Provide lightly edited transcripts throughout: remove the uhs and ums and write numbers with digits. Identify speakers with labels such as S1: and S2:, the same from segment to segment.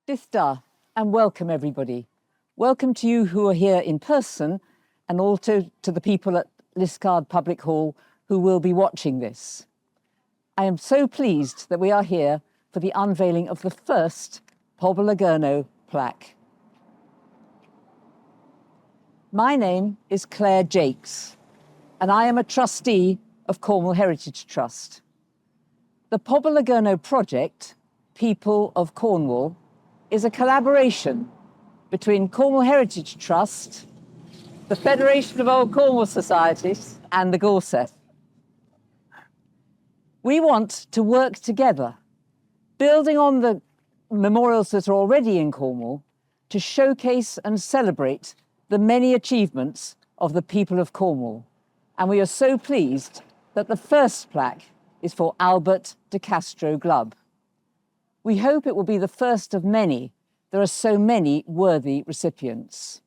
S1: Dithda, and welcome everybody. Welcome to you who are here in person and also to the people at Liskeard Public Hall who will be watching this. I am so pleased that we are here for the unveiling of the first Pobel A Gernow plaque. My name is Claire Jakes and I am a trustee of Cornwall Heritage Trust. The Pobel A Gernow project, People of Cornwall, is a collaboration between Cornwall Heritage Trust, the Federation of Old Cornwall Societies, and the Gorsedh. We want to work together, building on the memorials that are already in Cornwall, to showcase and celebrate the many achievements of the people of Cornwall. And we are so pleased that the first plaque is for Albert de Castro Glubb. We hope it will be the first of many. There are so many worthy recipients.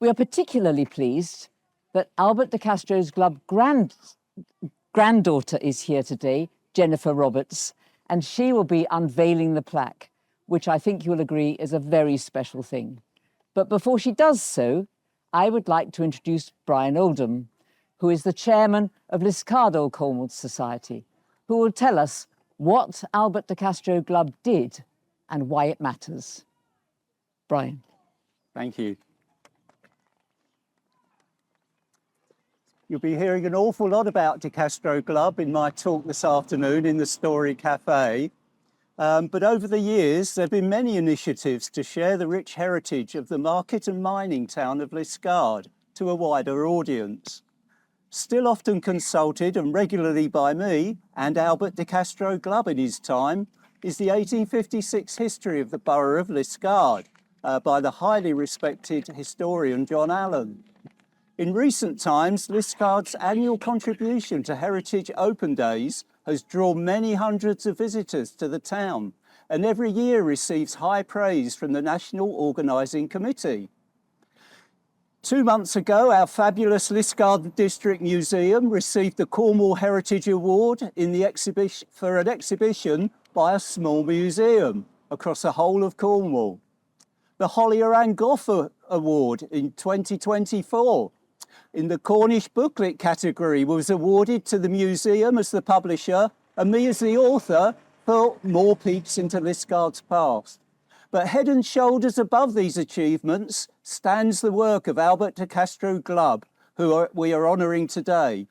S1: We are particularly pleased that Albert de Castro Glubb's granddaughter is here today, Jennifer Roberts, and she will be unveiling the plaque, which I think you'll agree is a very special thing. But before she does so, I would like to introduce Brian Oldham, who is the chairman of Liskeard Old Cornwall Society, who will tell us what Albert de Castro Glubb did and why it matters. Brian.
S2: Thank you. You'll be hearing an awful lot about de Castro Glubb in my talk this afternoon in the Story Café. But over the years, there have been many initiatives to share the rich heritage of the market and mining town of Liskeard to a wider audience. Still often consulted and regularly by me and Albert de Castro Glubb in his time is the 1856 history of the borough of Liskeard by the highly respected historian John Allen. In recent times, Liskeard's annual contribution to Heritage Open Days has drawn many hundreds of visitors to the town and every year receives high praise from the National Organising Committee. 2 months ago, our fabulous Liskeard District Museum received the Cornwall Heritage Award in the for an exhibition by a small museum across the whole of Cornwall. The Hurler and Gough Award in 2024 in the Cornish booklet category was awarded to the museum as the publisher and me as the author for More Peeks into Liskeard's Past. But head and shoulders above these achievements stands the work of Albert de Castro Glubb, who we are honouring today.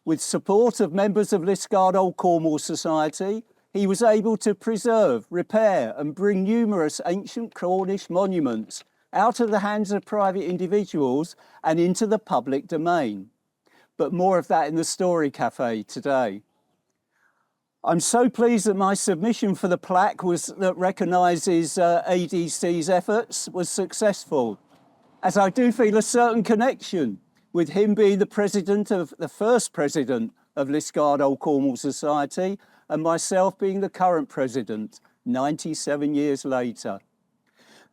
S2: With support of members of Liskeard Old Cornwall Society, he was able to preserve, repair and bring numerous ancient Cornish monuments out of the hands of private individuals and into the public domain. But more of that in the Story Café today. I'm so pleased that my submission for the plaque that recognises ADC's efforts was successful, as I do feel a certain connection with him being the first president of Liskeard Old Cornwall Society and myself being the current president 97 years later.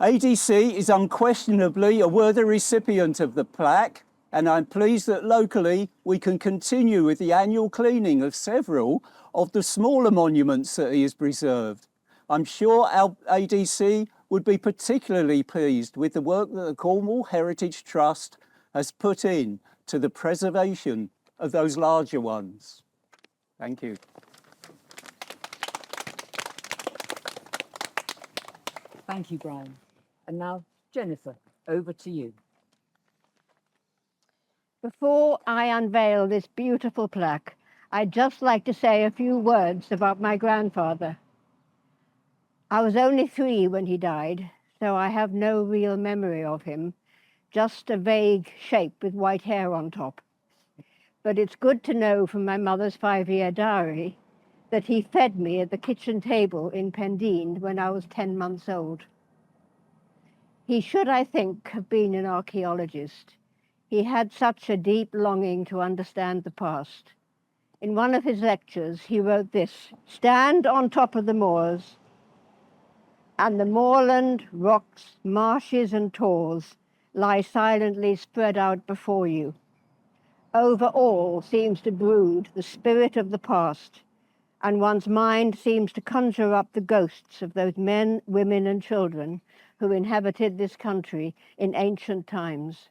S2: ADC is unquestionably a worthy recipient of the plaque, and I'm pleased that locally we can continue with the annual cleaning of several of the smaller monuments that he has preserved. I'm sure our ADC would be particularly pleased with the work that the Cornwall Heritage Trust has put in to the preservation of those larger ones. Thank you.
S1: Thank you, Brian. And now, Jennifer, over to you.
S3: Before I unveil this beautiful plaque, I'd just like to say a few words about my grandfather. I was only 3 when he died, so I have no real memory of him, just a vague shape with white hair on top. But it's good to know from my mother's 5-year diary that he fed me at the kitchen table in Pendeen when I was 10 months old. He should, I think, have been an archaeologist. He had such a deep longing to understand the past. In one of his lectures, he wrote this: "Stand on top of the moors, and the moorland, rocks, marshes and tors lie silently spread out before you. Over all seems to brood the spirit of the past, and one's mind seems to conjure up the ghosts of those men, women, and children who inhabited this country in ancient times.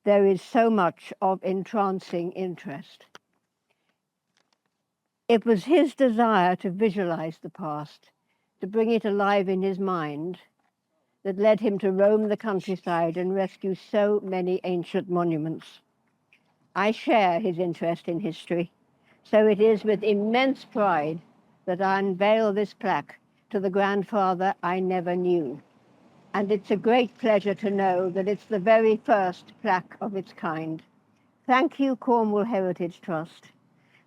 S3: There is so much of entrancing interest. It was his desire to visualize the past, to bring it alive in his mind, that led him to roam the countryside and rescue so many ancient monuments. I share his interest in history, so it is with immense pride that I unveil this plaque to the grandfather I never knew. And it's a great pleasure to know that it's the very first plaque of its kind. Thank you, Cornwall Heritage Trust.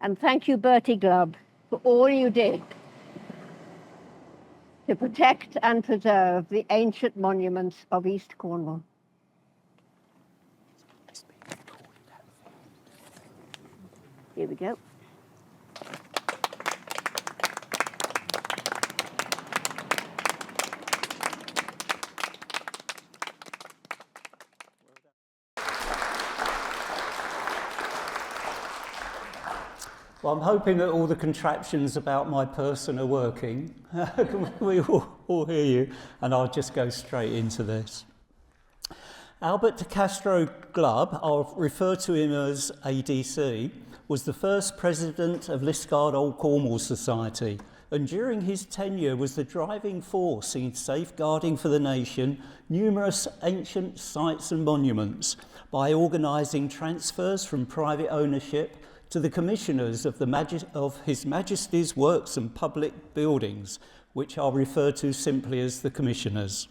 S3: And thank you, Bertie Glubb, for all you did to protect and preserve the ancient monuments of East Cornwall. Here we go.
S2: Well, I'm hoping that all the contraptions about my person are working. We all hear you, and I'll just go straight into this. Albert de Castro Glubb, I'll refer to him as ADC, was the first president of Liskeard Old Cornwall Society, and during his tenure was the driving force in safeguarding for the nation numerous ancient sites and monuments by organising transfers from private ownership to the commissioners of His Majesty's Works and Public Buildings, which I'll refer to simply as the commissioners.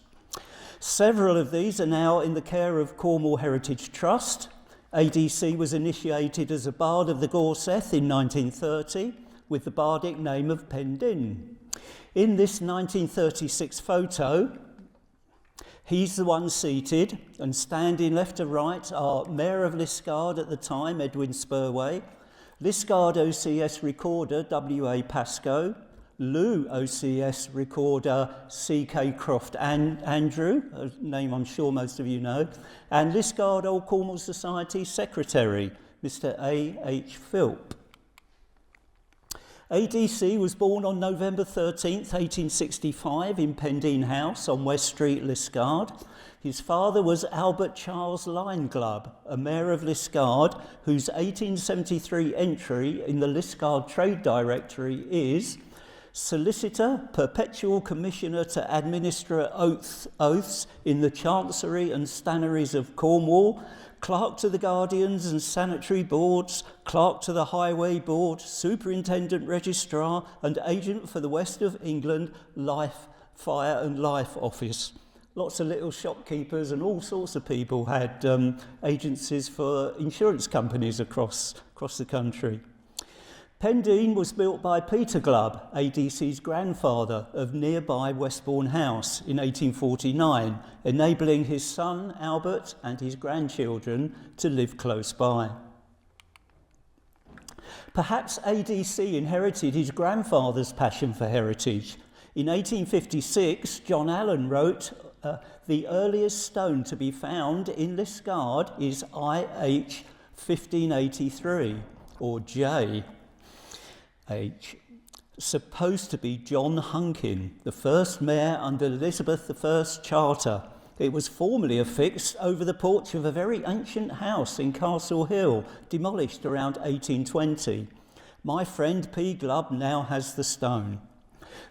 S2: Several of these are now in the care of Cornwall Heritage Trust. ADC was initiated as a bard of the Gorsedh in 1930 with the bardic name of Pendin. In this 1936 photo, he's the one seated, and standing left to right are Mayor of Liskeard at the time, Edwin Spurway, Liskeard OCS Recorder, W.A. Pascoe, Lou OCS Recorder, C.K. Croft Andrew, a name I'm sure most of you know, and Liskeard Old Cornwall Society Secretary, Mr. A.H. Philp. ADC was born on November 13th, 1865 in Pendine House on West Street, Liskeard. His father was Albert Charles Lyon Glubb, a mayor of Liskeard, whose 1873 entry in the Liskeard Trade Directory is Solicitor, Perpetual Commissioner to administer oaths in the Chancery and Stannaries of Cornwall, Clerk to the Guardians and Sanitary Boards, Clerk to the Highway Board, Superintendent Registrar and Agent for the West of England Life, Fire and Life Office. Lots of little shopkeepers and all sorts of people had agencies for insurance companies across the country. Pendine was built by Peter Glubb, ADC's grandfather, of nearby Westbourne House in 1849, enabling his son Albert and his grandchildren to live close by. Perhaps ADC inherited his grandfather's passion for heritage. In 1856, John Allen wrote, the earliest stone to be found in Liskeard is IH 1583, or J. H, supposed to be John Hunkin, the first mayor under Elizabeth I's charter. It was formerly affixed over the porch of a very ancient house in Castle Hill, demolished around 1820. My friend P. Glubb now has the stone.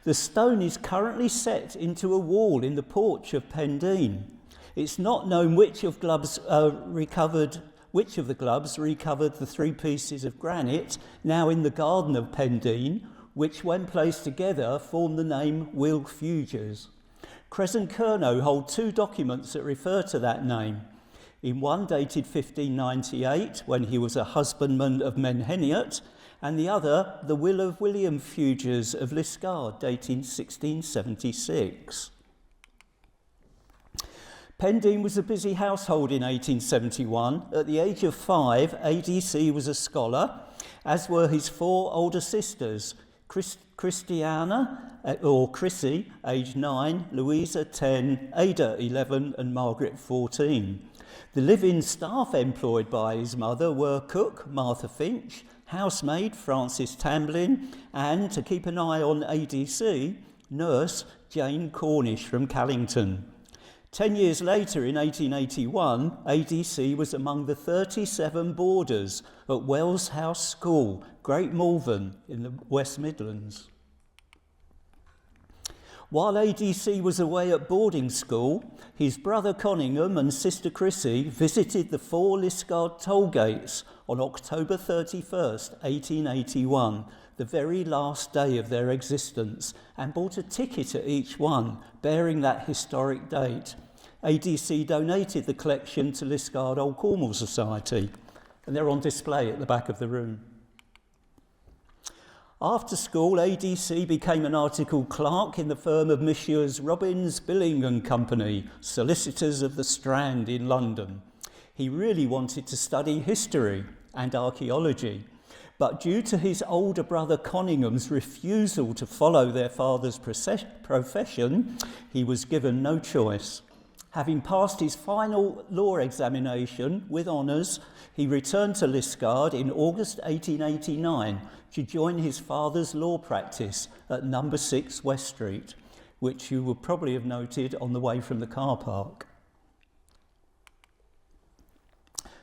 S2: The stone is currently set into a wall in the porch of Pendine. It's not known which of the Glubbs recovered the 3 pieces of granite now in the garden of Pendine, which when placed together form the name Wilfugers. Crescent Kernow hold 2 documents that refer to that name. In one dated 1598, when he was a husbandman of Menheniot, and the other, the will of William Fugers of Liskeard, dating 1676. Pendine was a busy household in 1871. At the age of 5, ADC was a scholar, as were his 4 older sisters, Christiana, or Chrissy, aged 9, Louisa, 10, Ada, 11, and Margaret, 14. The live-in staff employed by his mother were cook Martha Finch, housemaid Frances Tamblin, and, to keep an eye on ADC, nurse Jane Cornish from Callington. 10 years later, in 1881, ADC was among the 37 boarders at Wells House School, Great Malvern, in the West Midlands. While ADC was away at boarding school, his brother Conyngham and sister Chrissy visited the 4 Liskeard toll gates on October 31st, 1881, the very last day of their existence, and bought a ticket at each one, bearing that historic date. ADC donated the collection to Liskeard Old Cornwall Society, and they're on display at the back of the room. After school, ADC became an articled clerk in the firm of Messrs. Robbins, Billing and Company, solicitors of the Strand in London. He really wanted to study history and archaeology, but due to his older brother Coningham's refusal to follow their father's profession, he was given no choice. Having passed his final law examination with honours, he returned to Liskeard in August 1889 to join his father's law practice at number 6 West Street, which you will probably have noted on the way from the car park.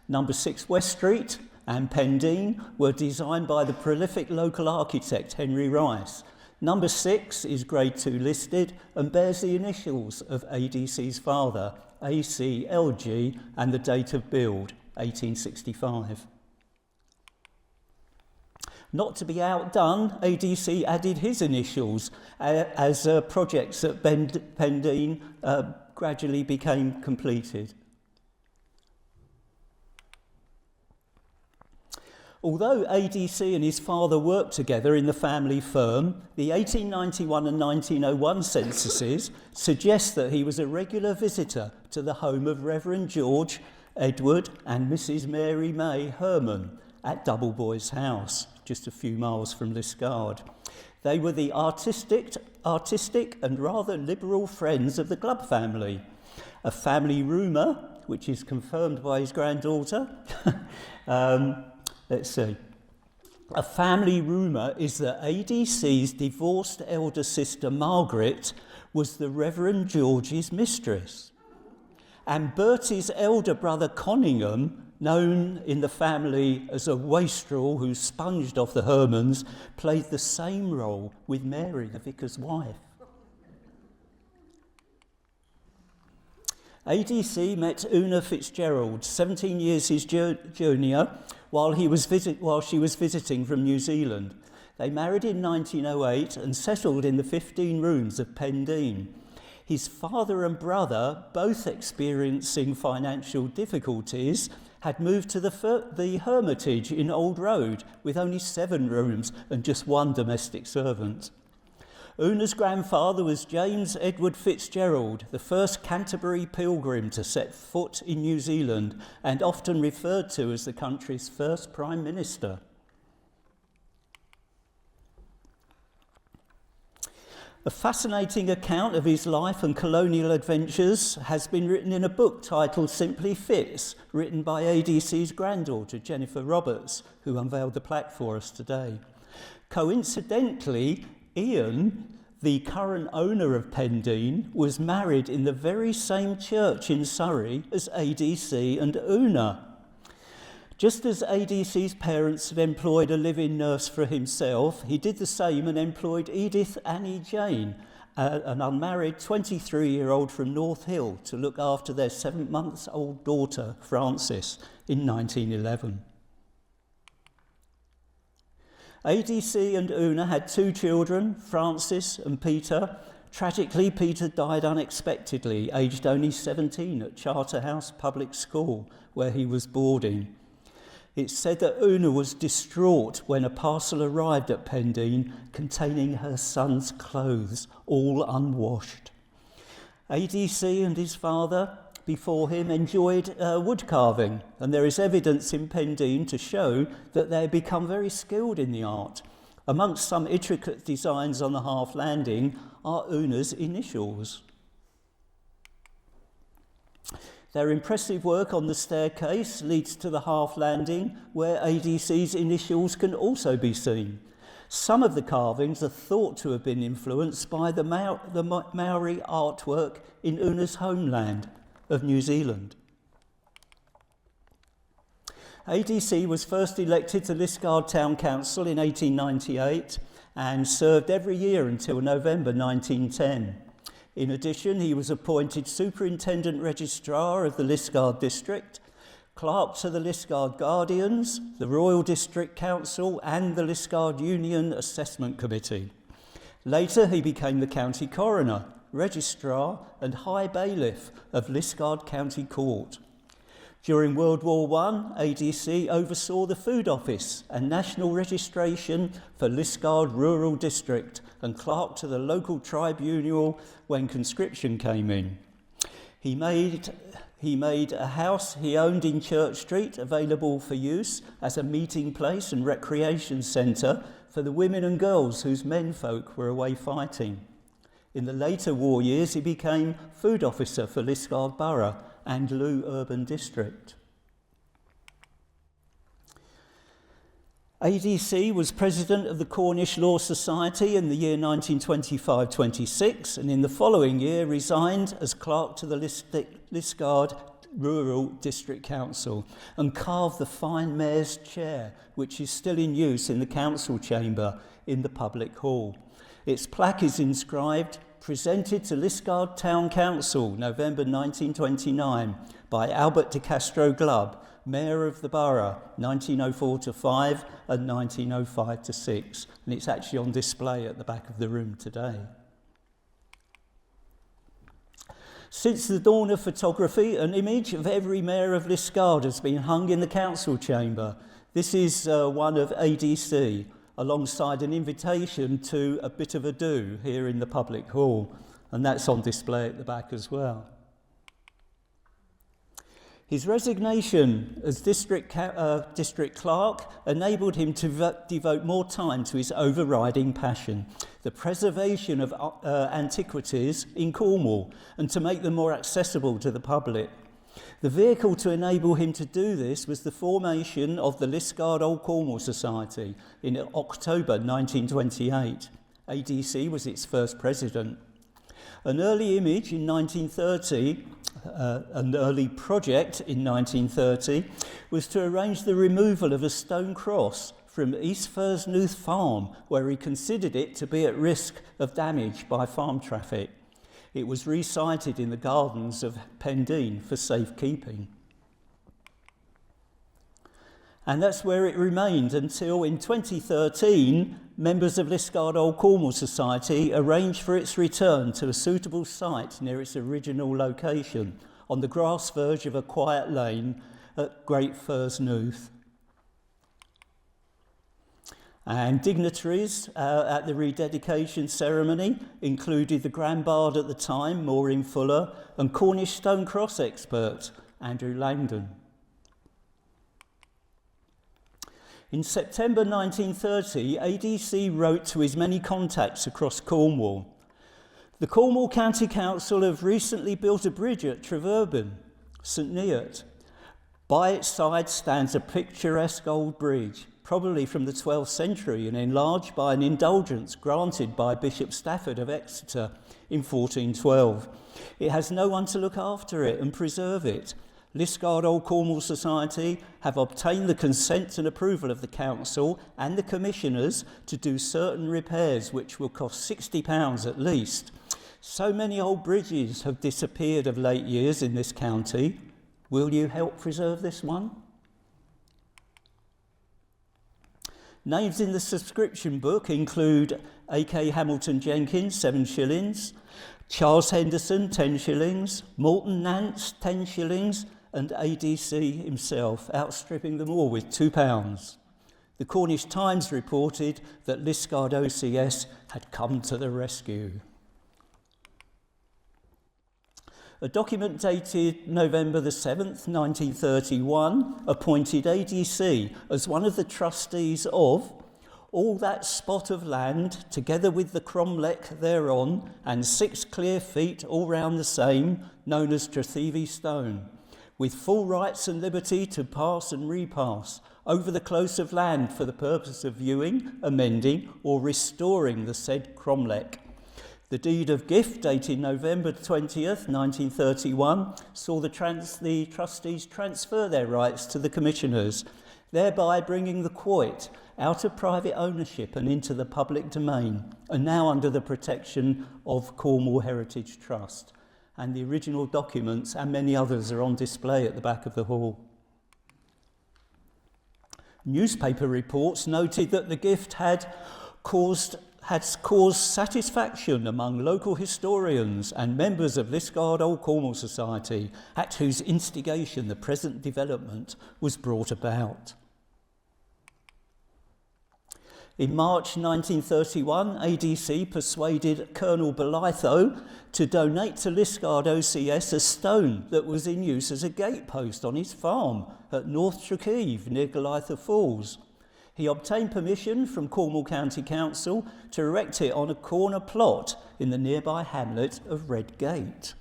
S2: Number 6 West Street and Pendine were designed by the prolific local architect Henry Rice. Number 6 is Grade 2 listed and bears the initials of ADC's father, ACLG, and the date of build, 1865. Not to be outdone, ADC added his initials as projects at Pendine gradually became completed. Although ADC and his father worked together in the family firm, the 1891 and 1901 censuses suggest that he was a regular visitor to the home of Reverend George, Edward and Mrs. Mary May Herman at Doubleboys House, just a few miles from Liskeard. They were the artistic and rather liberal friends of the Glubb family. A family rumour, which is confirmed by his granddaughter, let's see. A family rumour is that ADC's divorced elder sister Margaret was the Reverend George's mistress. And Bertie's elder brother Conyngham, known in the family as a wastrel who sponged off the Hermans, played the same role with Mary, the vicar's wife. ADC met Una Fitzgerald, 17 years his junior, while she was visiting from New Zealand. They married in 1908 and settled in the 15 rooms of Pendine. His father and brother, both experiencing financial difficulties, had moved to the Hermitage in Old Road with only 7 rooms and just 1 domestic servant. Una's grandfather was James Edward Fitzgerald, the first Canterbury pilgrim to set foot in New Zealand and often referred to as the country's first Prime Minister. A fascinating account of his life and colonial adventures has been written in a book titled Simply Fitz, written by ADC's granddaughter, Jennifer Roberts, who unveiled the plaque for us today. Coincidentally, Ian, the current owner of Pendine, was married in the very same church in Surrey as ADC and Una. Just as ADC's parents had employed a live-in nurse for himself, he did the same and employed Edith Annie Jane, an unmarried 23-year-old from North Hill, to look after their 7-month-old daughter, Frances, in 1911. ADC and Una had 2 children, Frances and Peter. Tragically, Peter died unexpectedly, aged only 17, at Charterhouse Public School, where he was boarding. It's said that Una was distraught when a parcel arrived at Pendine containing her son's clothes, all unwashed. ADC and his father, before him, enjoyed wood carving, and there is evidence in Pendine to show that they had become very skilled in the art. Amongst some intricate designs on the half landing are Una's initials. Their impressive work on the staircase leads to the half landing, where ADC's initials can also be seen. Some of the carvings are thought to have been influenced by the Maori artwork in Una's homeland of New Zealand. ADC was first elected to Liskeard Town Council in 1898 and served every year until November 1910. In addition, he was appointed Superintendent Registrar of the Liskeard District, Clerk to the Liskeard Guardians, the Royal District Council and the Liskeard Union Assessment Committee. Later he became the County Coroner, Registrar and High Bailiff of Liskeard County Court. During World War I, ADC oversaw the Food Office and national registration for Liskeard Rural District and clerk to the local tribunal when conscription came in. He made a house he owned in Church Street available for use as a meeting place and recreation centre for the women and girls whose menfolk were away fighting. In the later war years, he became food officer for Liskeard Borough and Loo Urban District. ADC was president of the Cornish Law Society in the year 1925-26 and in the following year resigned as clerk to the Liskeard Rural District Council and carved the fine mayor's chair, which is still in use in the council chamber in the public hall. Its plaque is inscribed, presented to Liskeard Town Council, November 1929, by Albert de Castro Glubb, Mayor of the Borough, 1904-5 and 1905-6, and it's actually on display at the back of the room today. Since the dawn of photography, an image of every mayor of Liskeard has been hung in the council chamber. This is one of ADC, alongside an invitation to a bit of a do here in the public hall, and that's on display at the back as well. His resignation as district clerk enabled him to devote more time to his overriding passion, the preservation of antiquities in Cornwall, and to make them more accessible to the public. The vehicle to enable him to do this was the formation of the Liskeard Old Cornwall Society in October 1928. ADC was its first president. An early image in 1930, an early project in 1930, was to arrange the removal of a stone cross from East Fursnooth Farm, where he considered it to be at risk of damage by farm traffic. It was resited in the gardens of Pendeen for safekeeping. And that's where it remained until in 2013, members of Liskeard Old Cornwall Society arranged for its return to a suitable site near its original location, on the grass verge of a quiet lane at Great Fursnooth. And dignitaries at the rededication ceremony included the Grand Bard at the time, Maureen Fuller, and Cornish Stone Cross expert, Andrew Langdon. In September 1930, ADC wrote to his many contacts across Cornwall. The Cornwall County Council have recently built a bridge at Treverben, St Neot. By its side stands a picturesque old bridge, probably from the 12th century and enlarged by an indulgence granted by Bishop Stafford of Exeter in 1412. It has no one to look after it and preserve it. Liskeard Old Cornwall Society have obtained the consent and approval of the council and the commissioners to do certain repairs which will cost £60 at least. So many old bridges have disappeared of late years in this county. Will you help preserve this one? Names in the subscription book include A.K. Hamilton Jenkins, 7 shillings, Charles Henderson, 10 shillings, Morton Nance, 10 shillings, and ADC himself, outstripping them all with £2. The Cornish Times reported that Liskeard OCS had come to the rescue. A document dated November the 7th, 1931, appointed ADC as one of the trustees of all that spot of land, together with the cromlech thereon, and 6 clear feet all round the same, known as Trethevy Stone, with full rights and liberty to pass and repass over the close of land for the purpose of viewing, amending, or restoring the said cromlech. The deed of gift, dated November 20th, 1931, saw the trustees transfer their rights to the commissioners, thereby bringing the quoit out of private ownership and into the public domain, and now under the protection of Cornwall Heritage Trust. And the original documents and many others are on display at the back of the hall. Newspaper reports noted that the gift had caused satisfaction among local historians and members of Liskeard Old Cornwall Society, at whose instigation the present development was brought about. In March 1931, ADC persuaded Colonel Belitho to donate to Liskeard OCS a stone that was in use as a gatepost on his farm at North Trekeeve near Goliath Falls. He obtained permission from Cornwall County Council to erect it on a corner plot in the nearby hamlet of Redgate.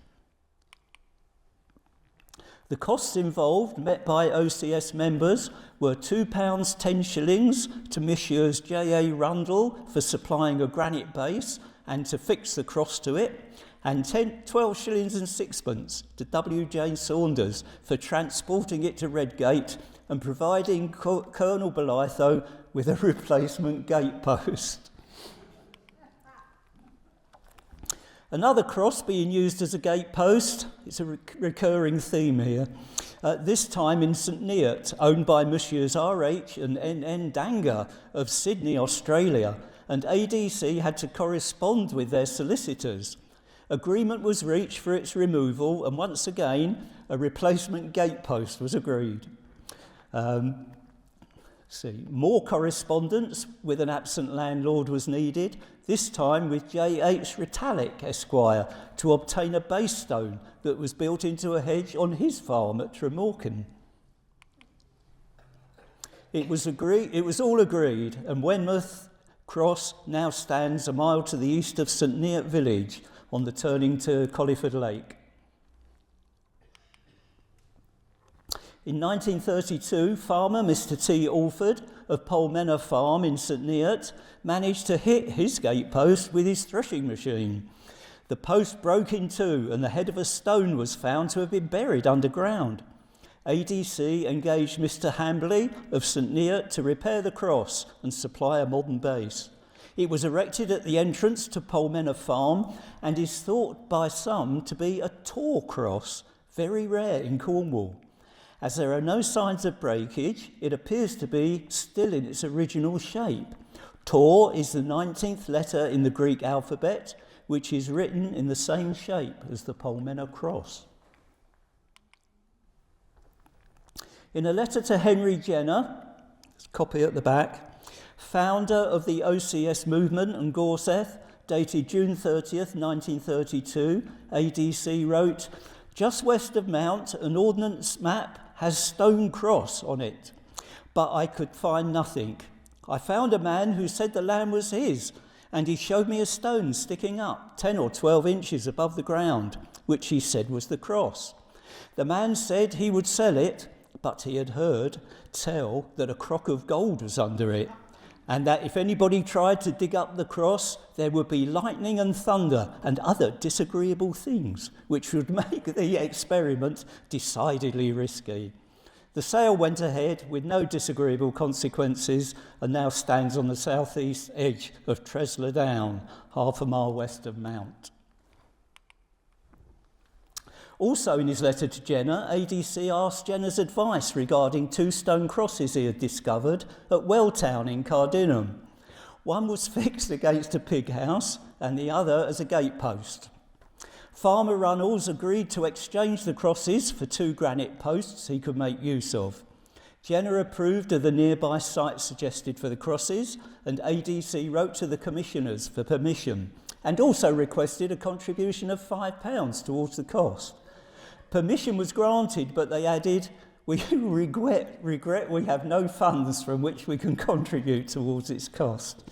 S2: The costs involved, met by OCS members, were £2 10 shillings to Messrs J.A. Rundle for supplying a granite base and to fix the cross to it, and 12 shillings and sixpence to W.J. Saunders for transporting it to Redgate and providing Colonel Belitho with a replacement gatepost. Another cross being used as a gatepost, it's a recurring theme here, this time in St Neot, owned by Messrs R.H. and N.N. Danger of Sydney, Australia, and ADC had to correspond with their solicitors. Agreement was reached for its removal, and once again, a replacement gatepost was agreed. More correspondence with an absent landlord was needed, this time with J.H. Ritalick, Esquire, to obtain a base stone that was built into a hedge on his farm at Tremorcan. It was all agreed, and Wenmouth Cross now stands a mile to the east of St Neot village on the turning to Colliford Lake. In 1932, farmer Mr T. Alford of Polmenna Farm in St Neot managed to hit his gatepost with his threshing machine. The post broke in two and the head of a stone was found to have been buried underground. ADC engaged Mr Hambley of St Neot to repair the cross and supply a modern base. It was erected at the entrance to Polmenna Farm and is thought by some to be a Tor cross, very rare in Cornwall. As there are no signs of breakage, it appears to be still in its original shape. Tor is the 19th letter in the Greek alphabet, which is written in the same shape as the Polmenna cross. In a letter to Henry Jenner, copy at the back, founder of the OCS movement and Gorsedh, dated June 30th, 1932, ADC wrote, "Just west of Mount, an ordnance map has stone cross on it, but I could find nothing. I found a man who said the land was his, and he showed me a stone sticking up 10 or 12 inches above the ground, which he said was the cross. The man said he would sell it, but he had heard tell that a crock of gold was under it, and that if anybody tried to dig up the cross, there would be lightning and thunder and other disagreeable things, which would make the experiment decidedly risky. The sale went ahead with no disagreeable consequences and now stands on the southeast edge of Tresler Down, half a mile west of Mount." Also in his letter to Jenner, ADC asked Jenner's advice regarding two stone crosses he had discovered at Welltown in Cardinham. One was fixed against a pig house and the other as a gatepost. Farmer Runnels agreed to exchange the crosses for two granite posts he could make use of. Jenner approved of the nearby site suggested for the crosses, and ADC wrote to the commissioners for permission and also requested a contribution of £5 towards the cost. Permission was granted, but they added, "We regret we have no funds from which we can contribute towards its cost."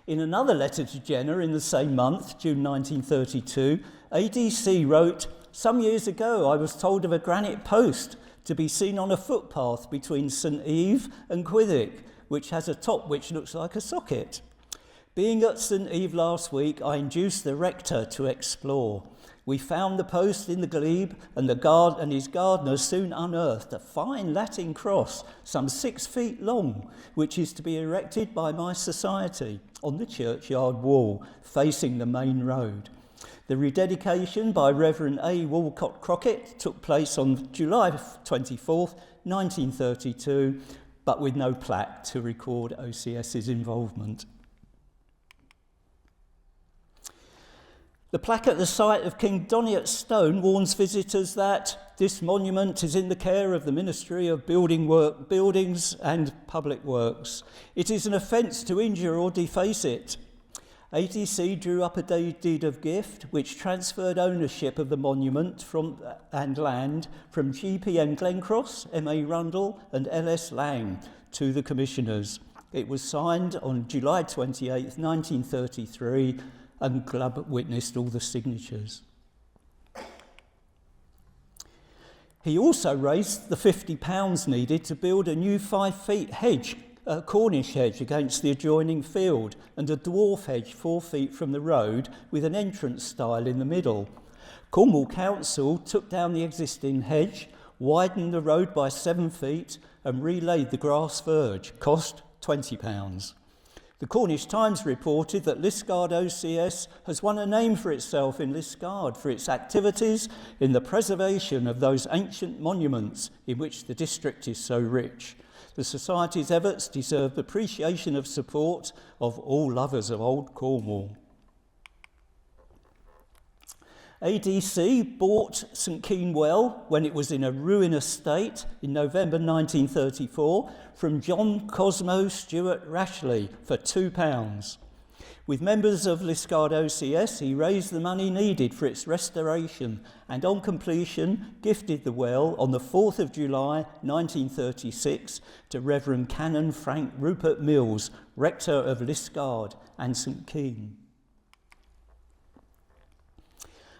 S2: In another letter to Jenner in the same month, June 1932, ADC wrote, some years ago I was told of a granite post to be seen on a footpath between St Eve and Quiddick, which has a top which looks like a socket. Being at St Eve last week, I induced the rector to explore. We found the post in the glebe, and his gardener soon unearthed a fine Latin cross, some 6 feet long, which is to be erected by my society on the churchyard wall, facing the main road. The rededication by Reverend A. Walcott Crockett took place on July 24th, 1932, but with no plaque to record OCS's involvement. The plaque at the site of King Doniert's stone warns visitors that this monument is in the care of the Ministry of Buildings and Public Works. It is an offence to injure or deface it. ADC drew up a deed of gift which transferred ownership of the monument and land from GPN Glencross, M.A. Rundle and L.S. Lang to the commissioners. It was signed on July 28, 1933, and Glubb witnessed all the signatures. He also raised the £50 needed to build a new 5 feet hedge, a Cornish hedge against the adjoining field, and a dwarf hedge 4 feet from the road with an entrance stile in the middle. Cornwall Council took down the existing hedge, widened the road by 7 feet and relaid the grass verge, cost £20. The Cornish Times reported that Liskeard OCS has won a name for itself in Liskeard for its activities in the preservation of those ancient monuments in which the district is so rich. The Society's efforts deserve appreciation of support of all lovers of Old Cornwall. ADC bought St Keyne Well when it was in a ruinous state in November 1934 from John Cosmo Stewart Rashley for £2. With members of Liskeard OCS, he raised the money needed for its restoration and on completion gifted the well on the 4th of July 1936 to Reverend Canon Frank Rupert Mills, rector of Liskeard and St Keyne.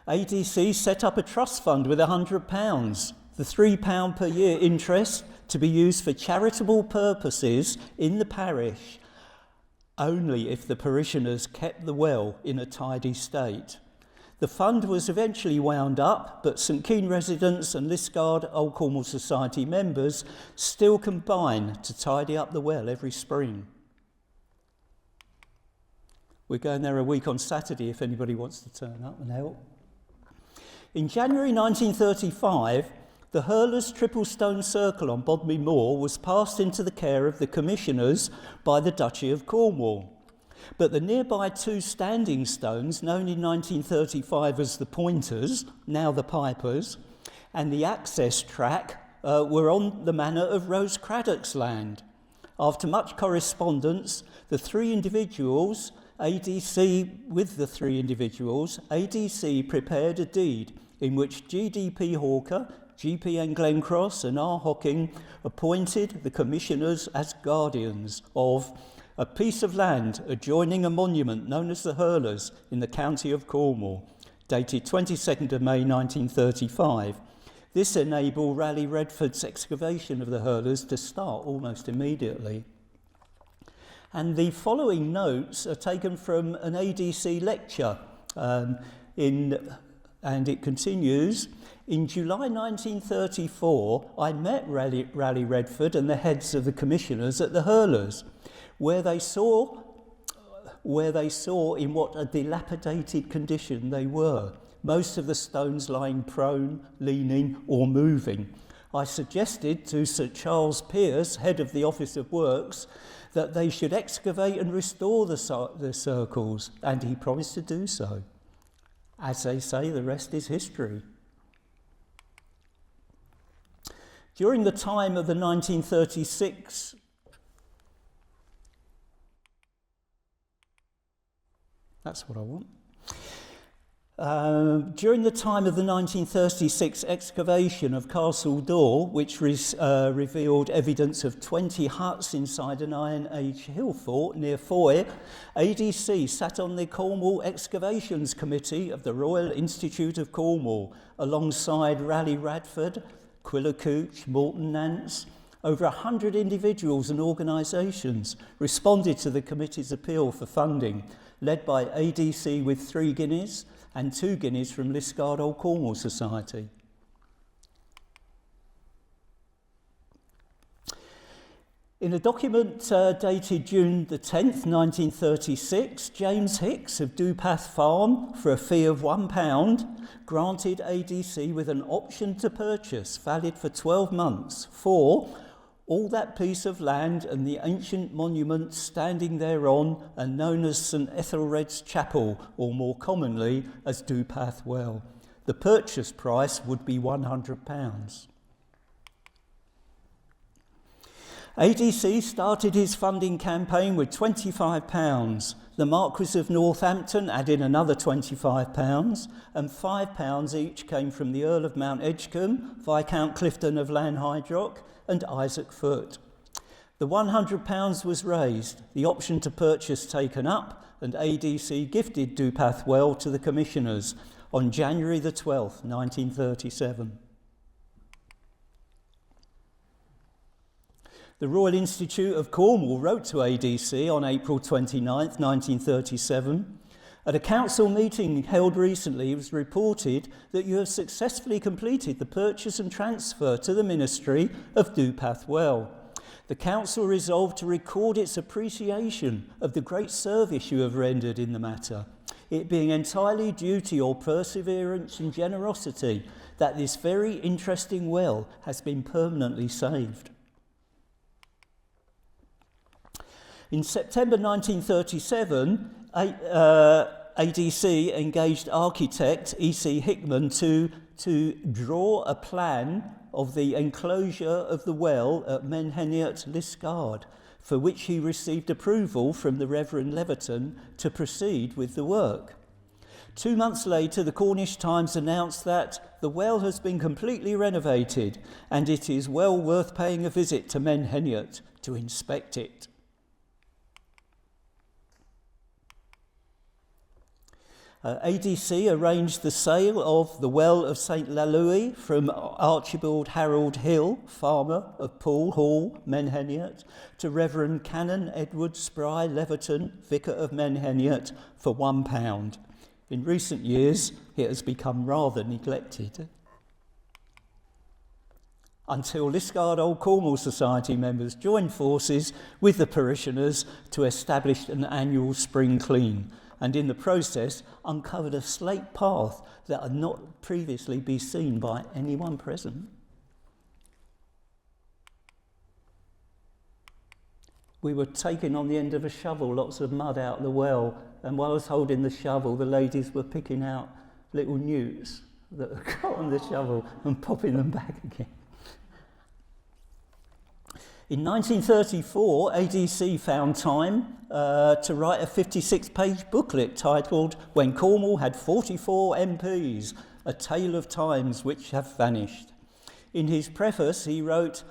S2: ADC set up a trust fund with £100, the £3 per year interest to be used for charitable purposes in the parish, only if the parishioners kept the well in a tidy state. The fund was eventually wound up, but St Keyne residents and Liskeard Old Cornwall Society members still combine to tidy up the well every spring. We're going there a week on Saturday if anybody wants to turn up and help. In January 1935, the Hurler's triple stone circle on Bodmy Moor was passed into the care of the commissioners by the Duchy of Cornwall. But the nearby 2 standing stones, known in 1935 as the Pointers, now the Pipers, and the access track were on the manor of Rose Craddock's land. After much correspondence, ADC prepared a deed in which GDP Hawker, GPN Glencross and R. Hocking appointed the commissioners as guardians of a piece of land adjoining a monument known as the Hurlers in the county of Cornwall, dated 22nd of May 1935. This enabled Raleigh Redford's excavation of the Hurlers to start almost immediately. And the following notes are taken from an ADC lecture and it continues. In July 1934, I met Raleigh Redford and the heads of the commissioners at the Hurlers, where they saw in what a dilapidated condition they were, most of the stones lying prone, leaning or moving. I suggested to Sir Charles Pearce, head of the Office of Works, that they should excavate and restore the circles, and he promised to do so. As they say, the rest is history. During the time of the 1936 That's what I want. During the time of the 1936 excavation of Castle Door, which revealed evidence of 20 huts inside an Iron Age hill fort near Foy, ADC sat on the Cornwall Excavations Committee of the Royal Institute of Cornwall, alongside Raleigh Radford, Quillicooch, Morton Nance. Over 100 individuals and organisations responded to the committee's appeal for funding, led by ADC with 3 guineas, and 2 guineas from Liskeard Old Cornwall Society. In a document dated June the 10th, 1936, James Hicks of Dupath Farm, for a fee of £1, granted ADC with an option to purchase, valid for 12 months, for all that piece of land and the ancient monument standing thereon and known as St Ethelred's Chapel, or more commonly as Dupath Well. The purchase price would be £100. ADC started his funding campaign with £25. The Marquis of Northampton added another £25, and £5 each came from the Earl of Mount Edgecombe, Viscount Clifton of Lanhydrock, and Isaac Foote. The £100 was raised, the option to purchase taken up, and ADC gifted Dupath Well to the commissioners on January the 12th, 1937. The Royal Institute of Cornwall wrote to ADC on April 29th, 1937. At a council meeting held recently, it was reported that you have successfully completed the purchase and transfer to the Ministry of Dupath Well. The council resolved to record its appreciation of the great service you have rendered in the matter, it being entirely due to your perseverance and generosity that this very interesting well has been permanently saved. In September 1937, ADC engaged architect E.C. Hickman to draw a plan of the enclosure of the well at Menheniot, Liskeard, for which he received approval from the Reverend Leverton to proceed with the work. 2 months later, the Cornish Times announced that the well has been completely renovated and it is well worth paying a visit to Menheniot to inspect it. ADC arranged the sale of the Well of St Lalui from Archibald Harold Hill, farmer of Poole Hall, Menheniot, to Reverend Canon Edward Spry Leverton, vicar of Menheniot, for £1. In recent years, it has become rather neglected. Until Liskeard Old Cornwall Society members joined forces with the parishioners to establish an annual spring clean, and in the process uncovered a slate path that had not previously been seen by anyone present. We were taking on the end of a shovel lots of mud out of the well, and while I was holding the shovel, the ladies were picking out little newts that had got on the shovel and popping them back again. In 1934, ADC found time to write a 56-page booklet titled When Cornwall Had 44 MPs, A Tale of Times Which Have Vanished. In his preface, he wrote,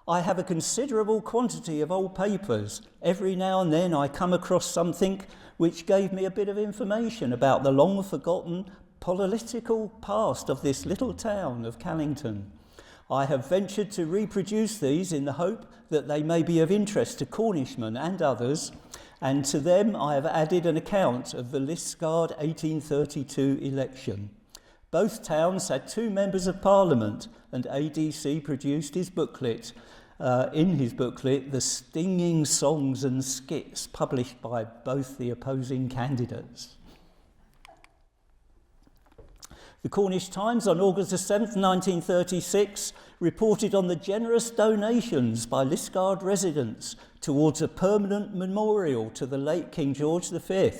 S2: I have a considerable quantity of old papers. Every now and then I come across something which gave me a bit of information about the long-forgotten political past of this little town of Callington. I have ventured to reproduce these in the hope that they may be of interest to Cornishmen and others, and to them I have added an account of the Liskeard 1832 election. Both towns had 2 members of Parliament, and ADC produced his booklet, the stinging songs and skits published by both the opposing candidates. The Cornish Times on August 7, 1936, reported on the generous donations by Liskeard residents towards a permanent memorial to the late King George V,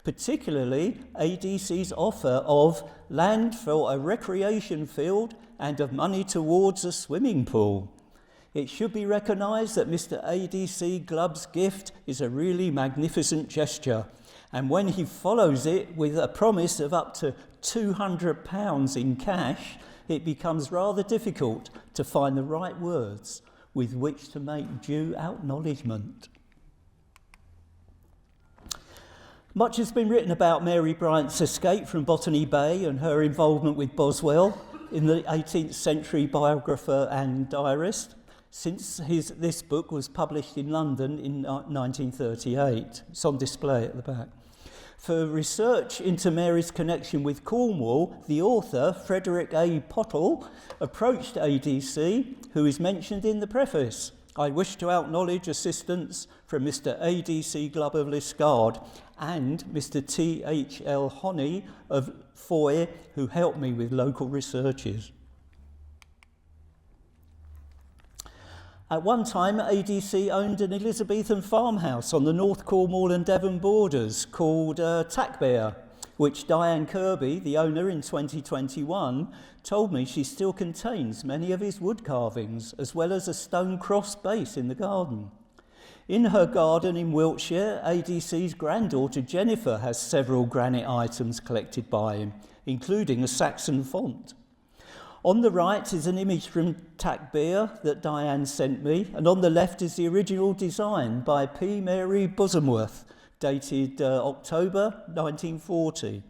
S2: particularly ADC's offer of land for a recreation field and of money towards a swimming pool. It should be recognised that Mr. ADC Glubb's gift is a really magnificent gesture, And when he follows it with a promise of up to £200 in cash, it becomes rather difficult to find the right words with which to make due acknowledgement. Much has been written about Mary Bryant's escape from Botany Bay and her involvement with Boswell in the 18th century biographer and diarist, since this book was published in London in 1938. It's on display at the back. For research into Mary's connection with Cornwall, the author, Frederick A. Pottle, approached ADC, who is mentioned in the preface. I wish to acknowledge assistance from Mr. A.D.C. Glubb of Liskeard and Mr. T.H.L. Honey of Foy, who helped me with local researches. At one time, ADC owned an Elizabethan farmhouse on the North Cornwall and Devon borders called Tackbear, which Diane Kirby, the owner in 2021, told me she still contains many of his wood carvings, as well as a stone cross base in the garden. In her garden in Wiltshire, ADC's granddaughter Jennifer has several granite items collected by him, including a Saxon font. On the right is an image from Tackbear that Diane sent me, and on the left is the original design by P. Mary Bosomworth, dated October 1940.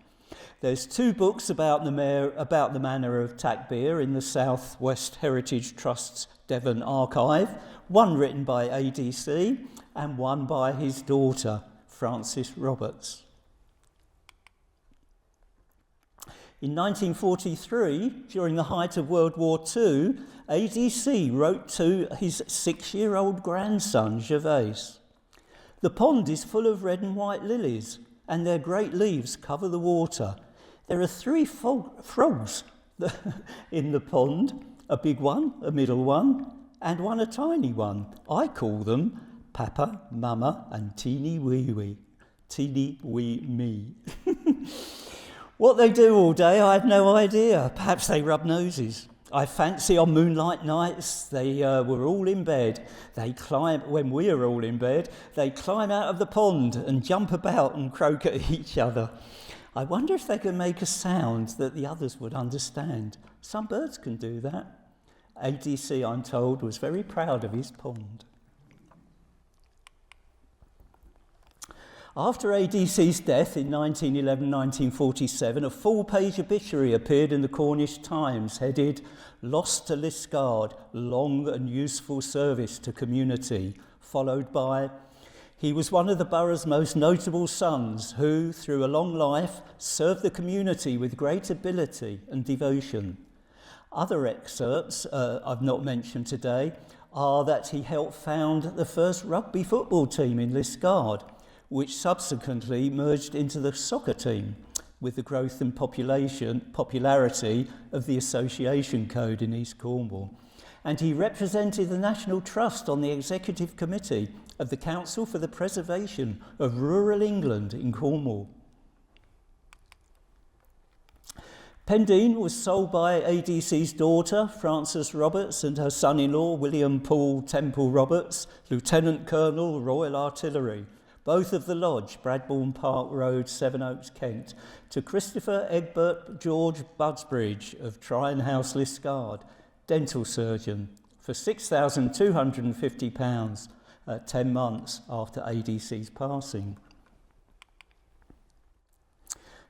S2: There's two books about the manor of Tackbear in the South West Heritage Trust's Devon archive, one written by ADC and one by his daughter, Frances Roberts. In 1943, during the height of World War II, ADC wrote to his 6-year-old grandson, Gervase. The pond is full of red and white lilies, and their great leaves cover the water. There are 3 frogs in the pond, a big one, a middle one, and one a tiny one. I call them Papa, Mama, and Teeny Wee Wee. Teeny Wee Me. What they do all day, I have no idea. Perhaps they rub noses. I fancy on moonlight nights they were all in bed. When we are all in bed, they climb out of the pond and jump about and croak at each other. I wonder if they can make a sound that the others would understand. Some birds can do that. ADC, I'm told, was very proud of his pond. After ADC's death in 1911-1947, a full-page obituary appeared in the Cornish Times headed, "Lost to Liskeard, long and useful service to community," followed by, "He was one of the borough's most notable sons who, through a long life, served the community with great ability and devotion." Other excerpts I've not mentioned today are that he helped found the first rugby football team in Liskeard, which subsequently merged into the soccer team with the growth and popularity of the Association Code in East Cornwall. And he represented the National Trust on the Executive Committee of the Council for the Preservation of Rural England in Cornwall. Pendeen was sold by ADC's daughter, Frances Roberts, and her son-in-law, William Paul Temple Roberts, Lieutenant Colonel, Royal Artillery, both of the lodge, Bradbourne Park Road, Sevenoaks, Kent, to Christopher Egbert George Budsbridge of Tryon House, Liskeard, dental surgeon, for £6,250, 10 months after ADC's passing.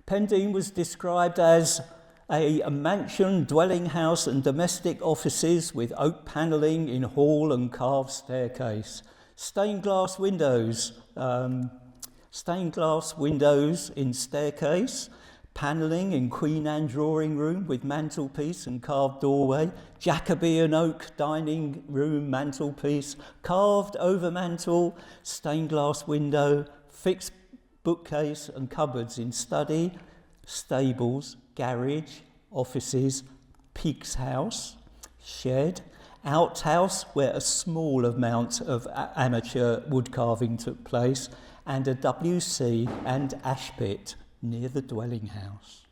S2: Pendeen was described as a mansion, dwelling house and domestic offices with oak panelling in hall and carved staircase, stained glass windows in staircase, panelling in Queen Anne drawing room with mantelpiece and carved doorway, Jacobean oak dining room mantelpiece, carved overmantel, stained glass window, fixed bookcase and cupboards in study, stables, garage, offices, pig's house, shed, outhouse where a small amount of amateur wood carving took place, and a WC and ash pit near the dwelling house.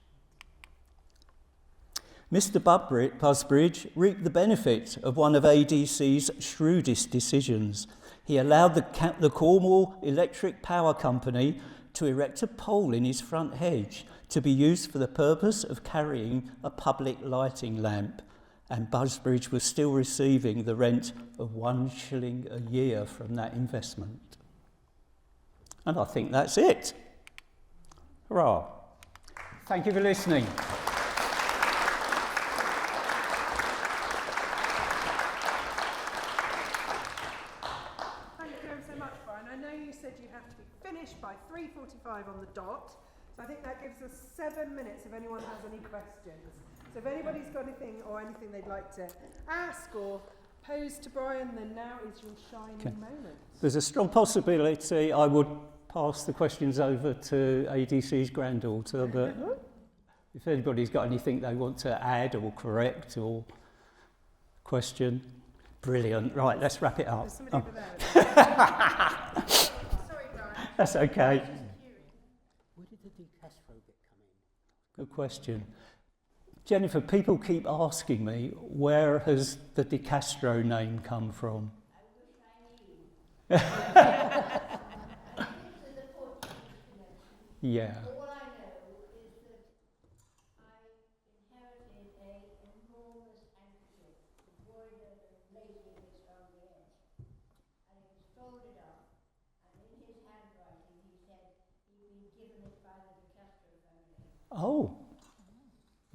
S2: Mr. Busbridge reaped the benefit of one of ADC's shrewdest decisions. He allowed the Cornwall Electric Power Company to erect a pole in his front hedge to be used for the purpose of carrying a public lighting lamp, and Busbridge was still receiving the rent of 1 shilling a year from that investment. And I think that's it. Hurrah. Thank you for listening.
S4: Thank you ever so much, Brian. I know you said you have to be finished by 3:45 on the dot, so I think that gives us 7 minutes if anyone has any questions. So if anybody's got anything they'd like to ask or pose to Brian, then now is your shining moment.
S2: There's a strong possibility I would pass the questions over to ADC's granddaughter, but if anybody's got anything they want to add or correct or question, brilliant. Right, let's wrap it up.
S4: There's somebody over there. Sorry, Brian.
S2: That's okay. Where did the De Castro bit come in? Good question. Jennifer, people keep asking me, where has the De Castro name come from? I wish I knew. Yeah.
S3: All I know is that I inherited an enormous handkerchief embroidered and lacy around the edge. And it was folded up, and in his handwriting he said he'd been given it by the De Castro family.
S2: Oh,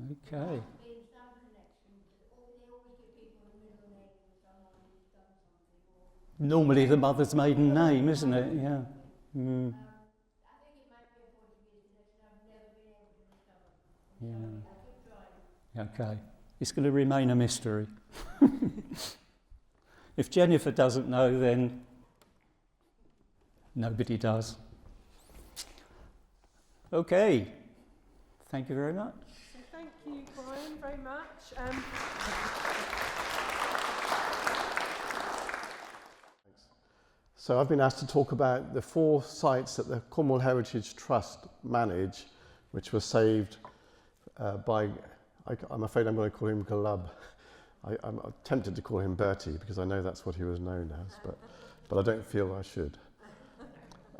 S2: okay.
S3: There's been some connection, they always give people a middle name of someone who's done something.
S2: Normally the mother's maiden name, isn't it? Yeah. Mm. Yeah. Okay. It's going to remain a mystery. If Jennifer doesn't know, then nobody does. Okay. Thank you very much.
S4: So thank you, Brian, very much.
S5: So I've been asked to talk about the 4 sites that the Cornwall Heritage Trust manage, which were saved by, I'm afraid I'm going to call him Glubb. I'm tempted to call him Bertie because I know that's what he was known as, but I don't feel I should.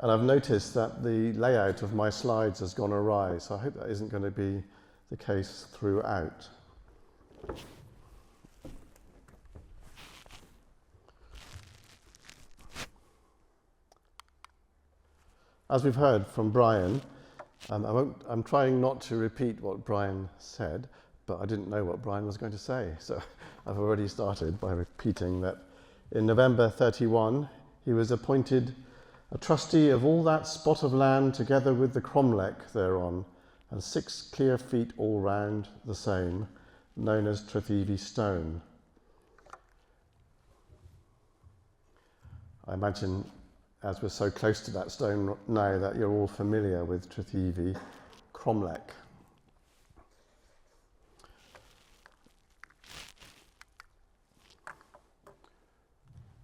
S5: And I've noticed that the layout of my slides has gone awry, so I hope that isn't going to be the case throughout. As we've heard from Brian, I'm trying not to repeat what Brian said, but I didn't know what Brian was going to say. So I've already started by repeating that in November 31, he was appointed a trustee of all that spot of land together with the cromlech thereon, and 6 clear feet all round the same, known as Trethevey Stone. I imagine, as we're so close to that stone now, that you're all familiar with Trethevey cromlech.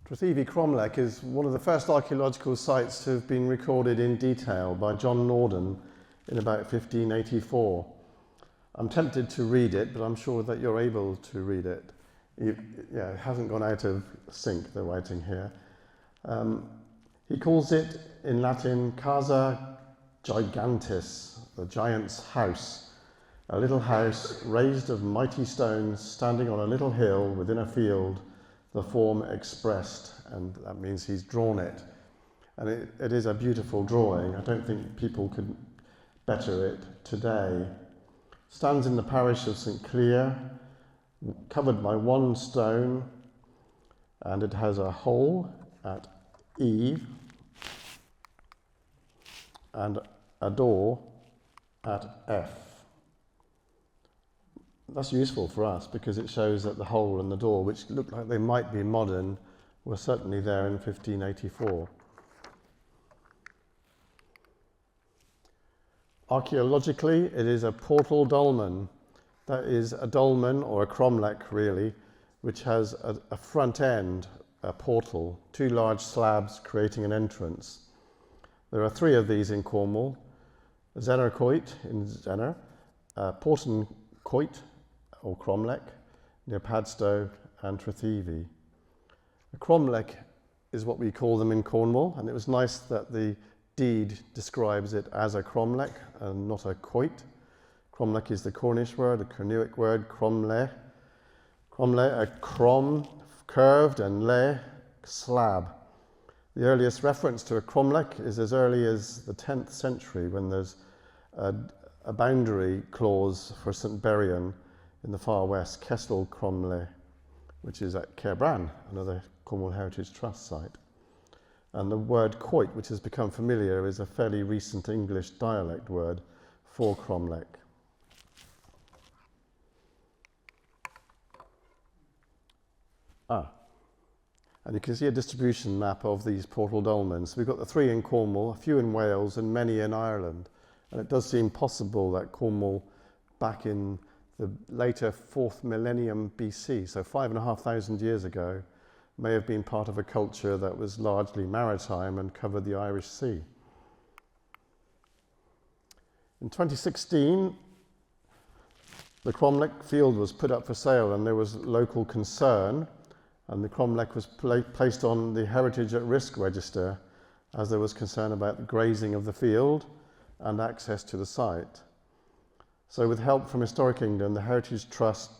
S5: Trethevey cromlech is one of the first archaeological sites to have been recorded in detail by John Norden in about 1584. I'm tempted to read it, but I'm sure that you're able to read it. It hasn't gone out of sync, the writing here. He calls it in Latin Casa Gigantis, the giant's house, a little house raised of mighty stones standing on a little hill within a field, the form expressed, and that means he's drawn it. And it is a beautiful drawing. I don't think people could better it today. Stands in the parish of St. Cleer, covered by 1 stone, and it has a hole at E and a door at F. That's useful for us because it shows that the hole and the door, which look like they might be modern, were certainly there in 1584. Archaeologically, it is a portal dolmen. That is a dolmen, or a cromlech really, which has a front end, a portal, 2 large slabs creating an entrance. There are 3 of these in Cornwall: Zenercoit in Zener, Porton Coit or cromlech near Padstow, and Trethevey. A cromlech is what we call them in Cornwall, and it was nice that the deed describes it as a cromlech and not a quoit. Cromlech is the Cornish word, a Cernuic word, cromlech. Cromlech, a crom, curved, and le, slab. The earliest reference to a cromlech is as early as the 10th century, when there's a boundary clause for St Berrian in the far west, Cestell Cromlech, which is at Caerbran, another Cornwall Heritage Trust site. And the word quoit, which has become familiar, is a fairly recent English dialect word for cromlech. And you can see a distribution map of these portal dolmens. We've got the 3 in Cornwall, a few in Wales, and many in Ireland. And it does seem possible that Cornwall, back in the later 4th millennium BC, so 5,500 years ago, may have been part of a culture that was largely maritime and covered the Irish Sea. In 2016, the cromlech field was put up for sale, and there was local concern, and the cromlech was placed on the Heritage at Risk register, as there was concern about the grazing of the field and access to the site. So with help from Historic England, the Heritage Trust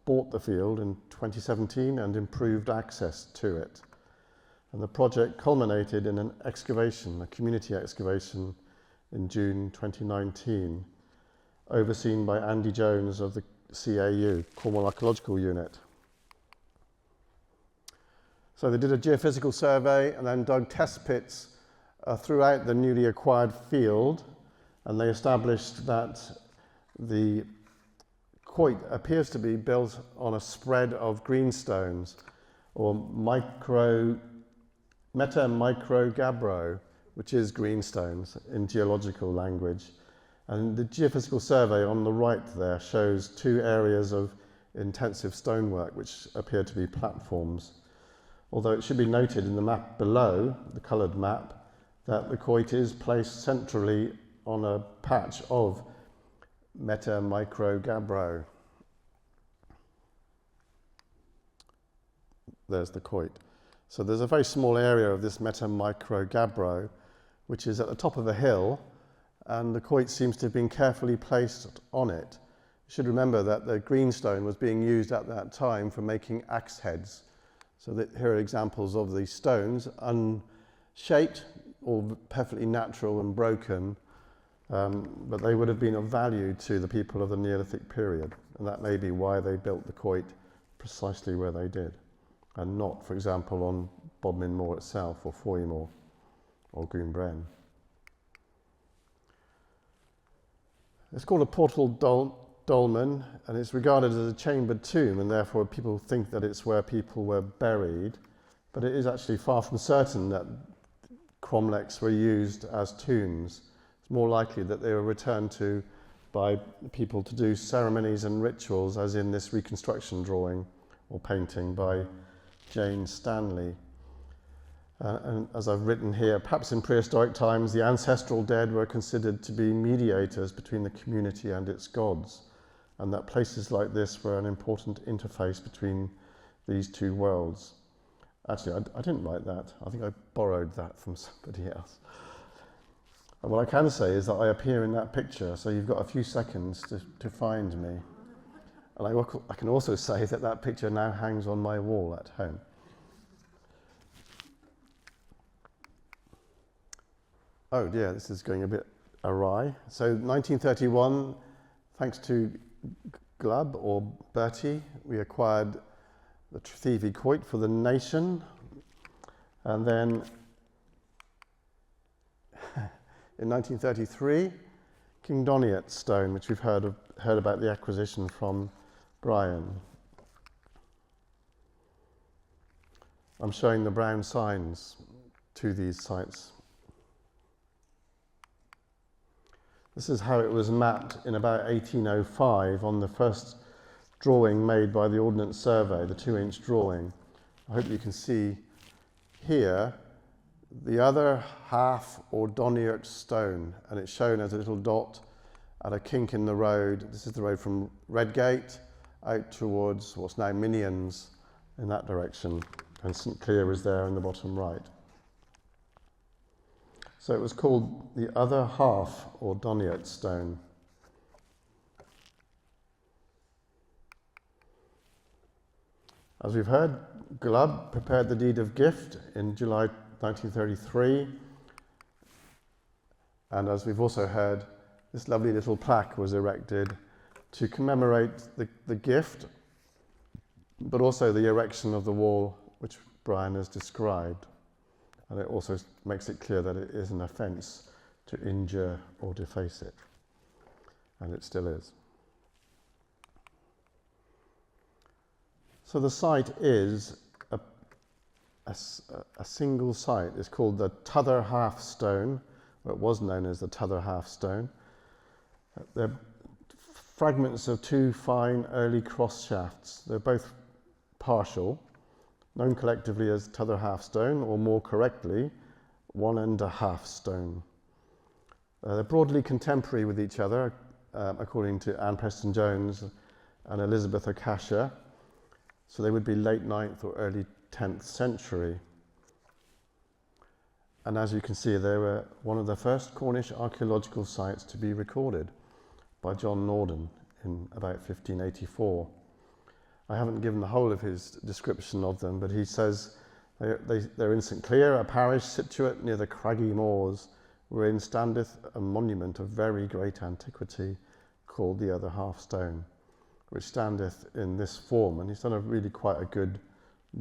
S5: bought the field in 2017 and improved access to it. And the project culminated in an excavation, a community excavation, in June 2019, overseen by Andy Jones of the CAU, Cornwall Archaeological Unit. So they did a geophysical survey and then dug test pits throughout the newly acquired field, and they established that the quoit appears to be built on a spread of greenstones, or meta-micro-gabbro, which is greenstones in geological language. And the geophysical survey on the right there shows 2 areas of intensive stonework which appear to be platforms. Although it should be noted in the map below, the coloured map, that the quoit is placed centrally on a patch of meta-micro-gabbro. There's the quoit. So there's a very small area of this meta-micro-gabbro, which is at the top of a hill, and the quoit seems to have been carefully placed on it. You should remember that the greenstone was being used at that time for making axe heads. So that here are examples of these stones, unshaped, all perfectly natural and broken, but they would have been of value to the people of the Neolithic period, and that may be why they built the quoit precisely where they did, and not, for example, on Bodmin Moor itself, or Foy Moor, or Goonbren. It's called a portal dolmen, and it's regarded as a chambered tomb, and therefore people think that it's where people were buried, but it is actually far from certain that cromlechs were used as tombs. It's more likely that they were returned to by people to do ceremonies and rituals, as in this reconstruction drawing or painting by Jane Stanley. And as I've written here, perhaps in prehistoric times the ancestral dead were considered to be mediators between the community and its gods, and that places like this were an important interface between these 2 worlds. Actually, I didn't write that. I think I borrowed that from somebody else. And what I can say is that I appear in that picture, so you've got a few seconds to find me. And I can also say that that picture now hangs on my wall at home. Oh dear, this is going a bit awry. So 1931, thanks to Glubb, or Bertie, we acquired the Tretheavy quoit for the nation. And then in 1933, King Doniert stone, which we've heard about the acquisition from Brian. I'm showing the brown signs to these sites. This is how it was mapped in about 1805 on the first drawing made by the Ordnance Survey, the 2-inch drawing. I hope you can see here the other half, or Doniert stone, and it's shown as a little dot at a kink in the road. This is the road from Redgate out towards what's now Minions in that direction, and St Clear is there in the bottom right. So it was called the other half, or Doniert stone. As we've heard, Glubb prepared the deed of gift in July 1933, and as we've also heard, this lovely little plaque was erected to commemorate the gift, but also the erection of the wall which Brian has described. And it also makes it clear that it is an offence to injure or deface it, and it still is. So the site is a single site. It's called the T'other Half Stone, or it was known as the T'other Half Stone. They're fragments of two fine early cross shafts. They're both partial, known collectively as T'other Half Stone, or more correctly, 1.5 stone. They're broadly contemporary with each other, according to Anne Preston-Jones and Elizabeth Akasha. So they would be late 9th or early 10th century. And as you can see, they were one of the first Cornish archaeological sites to be recorded by John Norden in about 1584. I haven't given the whole of his description of them, but he says they're in St Clear, a parish situate near the craggy moors, wherein standeth a monument of very great antiquity, called the Other Half Stone, which standeth in this form, and he's done a really quite a good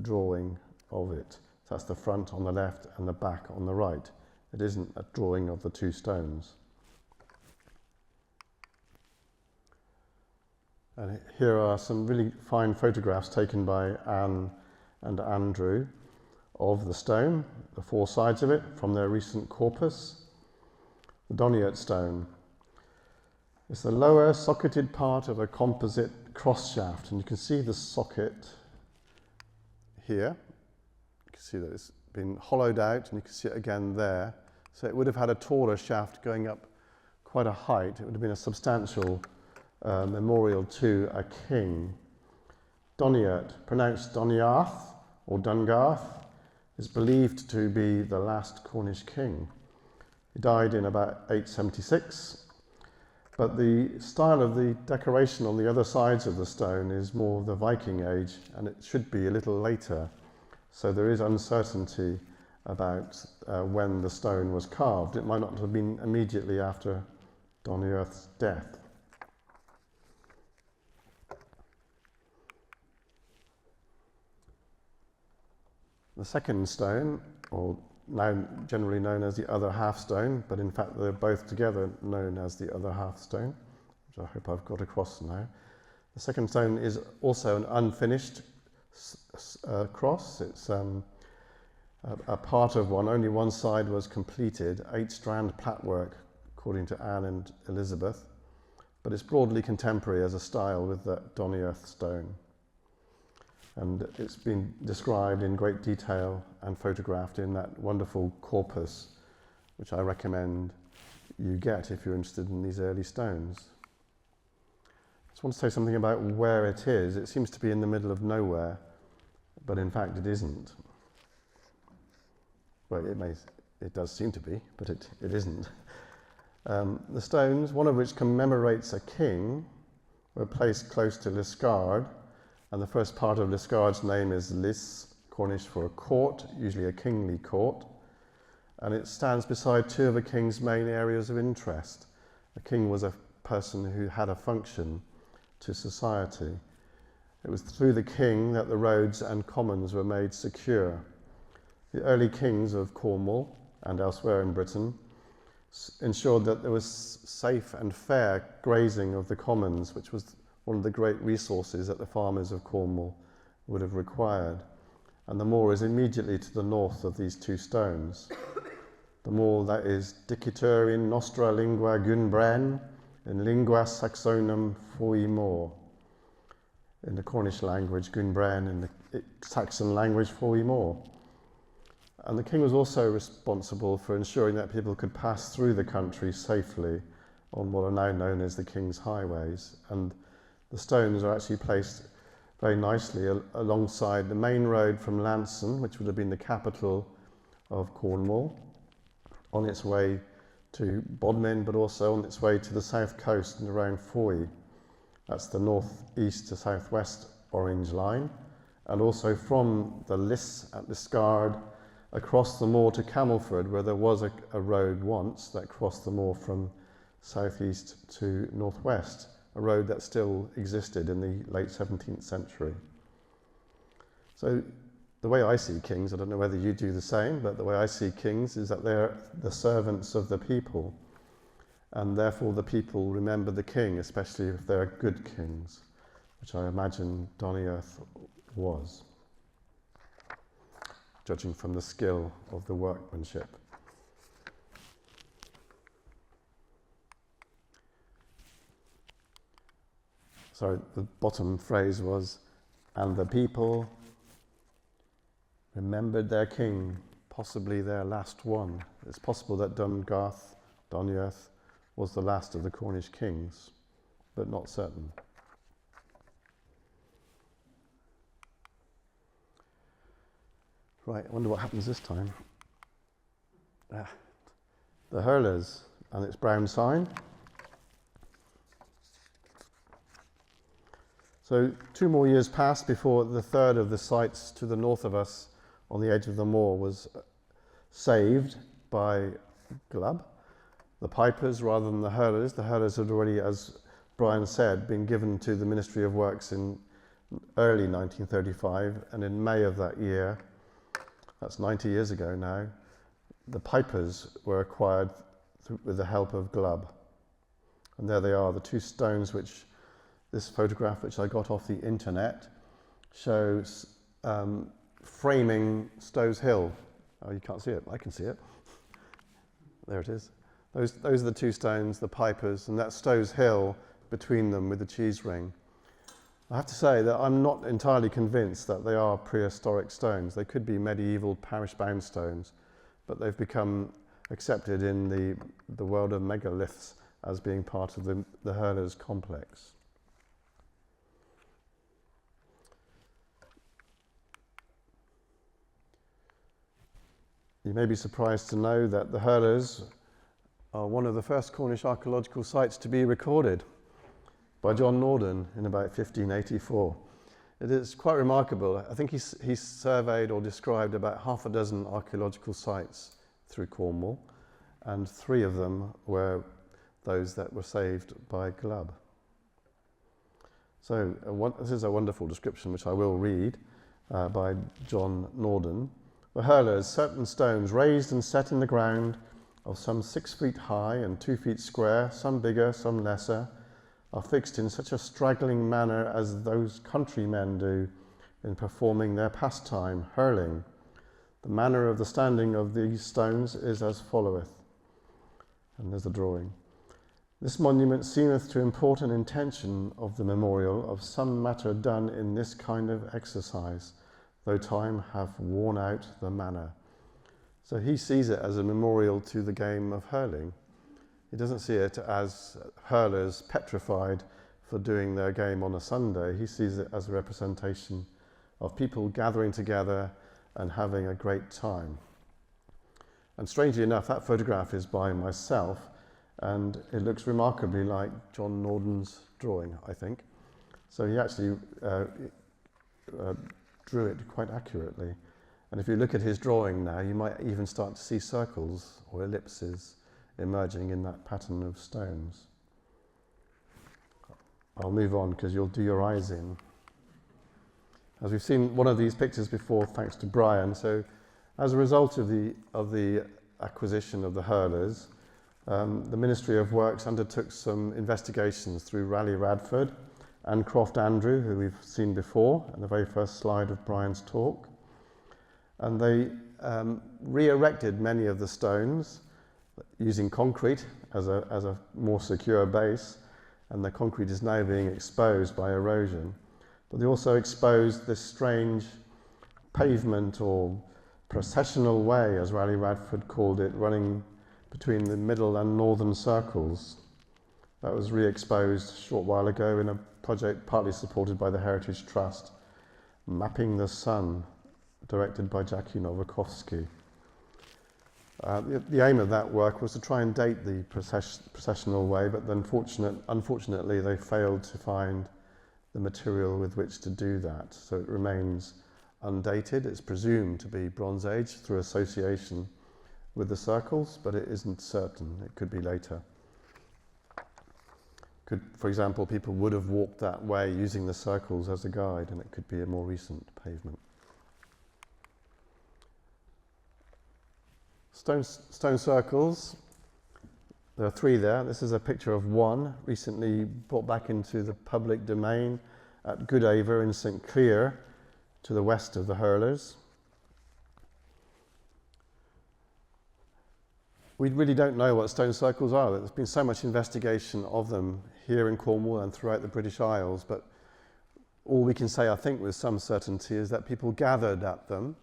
S5: drawing of it. So that's the front on the left and the back on the right. It isn't a drawing of the two stones. And here are some really fine photographs taken by Anne and Andrew of the stone, the four sides of it, from their recent corpus. The Doniert stone. It's the lower socketed part of a composite cross shaft, and you can see the socket here. You can see that it's been hollowed out, and you can see it again there. So it would have had a taller shaft going up quite a height. It would have been a substantial memorial to a king. Doniert, pronounced Doniarth or Dungarth, is believed to be the last Cornish king. He died in about 876. But the style of the decoration on the other sides of the stone is more of the Viking age, and it should be a little later. So there is uncertainty about when the stone was carved. It might not have been immediately after Donierth's death. The second stone, or now generally known as the Other Half Stone, but in fact they're both together known as the Other Half Stone, which I hope I've got across now. The second stone is also an unfinished cross. It's a part of one. Only one side was completed, 8-strand plait work, according to Anne and Elizabeth, but it's broadly contemporary as a style with the Doniert stone. And it's been described in great detail and photographed in that wonderful corpus, which I recommend you get if you're interested in these early stones. I just want to say something about where it is. It seems to be in the middle of nowhere, but in fact it isn't. Well, it does seem to be, but it isn't. The stones, one of which commemorates a king, were placed close to Liskeard. And the first part of Liskeard's name is Lis, Cornish for a court, usually a kingly court. And it stands beside two of a king's main areas of interest. A king was a person who had a function to society. It was through the king that the roads and commons were made secure. The early kings of Cornwall and elsewhere in Britain ensured that there was safe and fair grazing of the commons, which was one of the great resources that the farmers of Cornwall would have required. And the moor is immediately to the north of these two stones. The moor that is dicitur in nostra lingua Gunbren, in lingua Saxonum fui mor. In the Cornish language, Gunbren, in the Saxon language, fui mor. And the king was also responsible for ensuring that people could pass through the country safely on what are now known as the King's Highways. And the stones are actually placed very nicely alongside the main road from Lanson, which would have been the capital of Cornwall, on its way to Bodmin, but also on its way to the south coast and around Foy. That's the north-east to south-west orange line, and also from the Liss at Liskeard across the moor to Camelford, where there was a road once that crossed the moor from southeast to northwest, a road that still existed in the late 17th century. So the way I see kings, I don't know whether you do the same, but the way I see kings is that they're the servants of the people, and therefore the people remember the king, especially if they're good kings, which I imagine Doniert was, judging from the skill of the workmanship. Sorry, the bottom phrase was, and the people remembered their king, possibly their last one. It's possible that Doniert, was the last of the Cornish kings, but not certain. Right, I wonder what happens this time. The Hurlers and its brown sign. So 2 more years passed before the third of the sites to the north of us on the edge of the moor was saved by Glubb. The pipers rather than the Hurlers. The Hurlers had already, as Brian said, been given to the Ministry of Works in early 1935, and in May of that year, that's 90 years ago now, the pipers were acquired with the help of Glubb. And there they are, the 2 stones which this photograph, which I got off the internet, shows framing Stows Hill. Oh, you can't see it, I can see it. There it is. Those are the 2 stones, the pipers, and that's Stows Hill between them with the cheese ring. I have to say that I'm not entirely convinced that they are prehistoric stones. They could be medieval parish-bound stones, but they've become accepted in the world of megaliths as being part of the Hurlers complex. You may be surprised to know that the Hurlers are one of the first Cornish archaeological sites to be recorded by John Norden in about 1584. It is quite remarkable. I think he surveyed or described about half a dozen archaeological sites through Cornwall, and 3 of them were those that were saved by Glubb. So this is a wonderful description which I will read by John Norden. The Hurlers, certain stones raised and set in the ground of some 6 feet high and 2 feet square, some bigger, some lesser, are fixed in such a straggling manner as those countrymen do in performing their pastime, hurling. The manner of the standing of these stones is as followeth. And there's the drawing. This monument seemeth to import an intention of the memorial of some matter done in this kind of exercise, though time have worn out the manner. So he sees it as a memorial to the game of hurling. He doesn't see it as hurlers petrified for doing their game on a Sunday. He sees it as a representation of people gathering together and having a great time. And strangely enough, that photograph is by myself, and it looks remarkably like John Norden's drawing, I think. So he actually drew it quite accurately. And if you look at his drawing now, you might even start to see circles or ellipses emerging in that pattern of stones. I'll move on because you'll do your eyes in. As we've seen one of these pictures before, thanks to Brian, so as a result of the acquisition of the Hurlers, the Ministry of Works undertook some investigations through Raleigh Radford and Croft Andrew, who we've seen before in the very first slide of Brian's talk. And they re-erected many of the stones using concrete as a more secure base, and the concrete is now being exposed by erosion. But they also exposed this strange pavement or processional way, as Raleigh Radford called it, running between the middle and northern circles. That was re-exposed a short while ago in a project partly supported by the Heritage Trust, Mapping the Sun, directed by Jackie Nowakovsky. The aim of that work was to try and date the processional way, but unfortunately they failed to find the material with which to do that. So it remains undated. It's presumed to be Bronze Age through association with the circles, but it isn't certain. It could be later. For example, people would have walked that way using the circles as a guide, and it could be a more recent pavement. Stone circles, there are 3 there. This is a picture of one recently brought back into the public domain at Gorsedh in St Cleer, to the west of the Hurlers. We really don't know what stone circles are. There's been so much investigation of them here in Cornwall and throughout the British Isles, but all we can say, I think, with some certainty is that people gathered at them,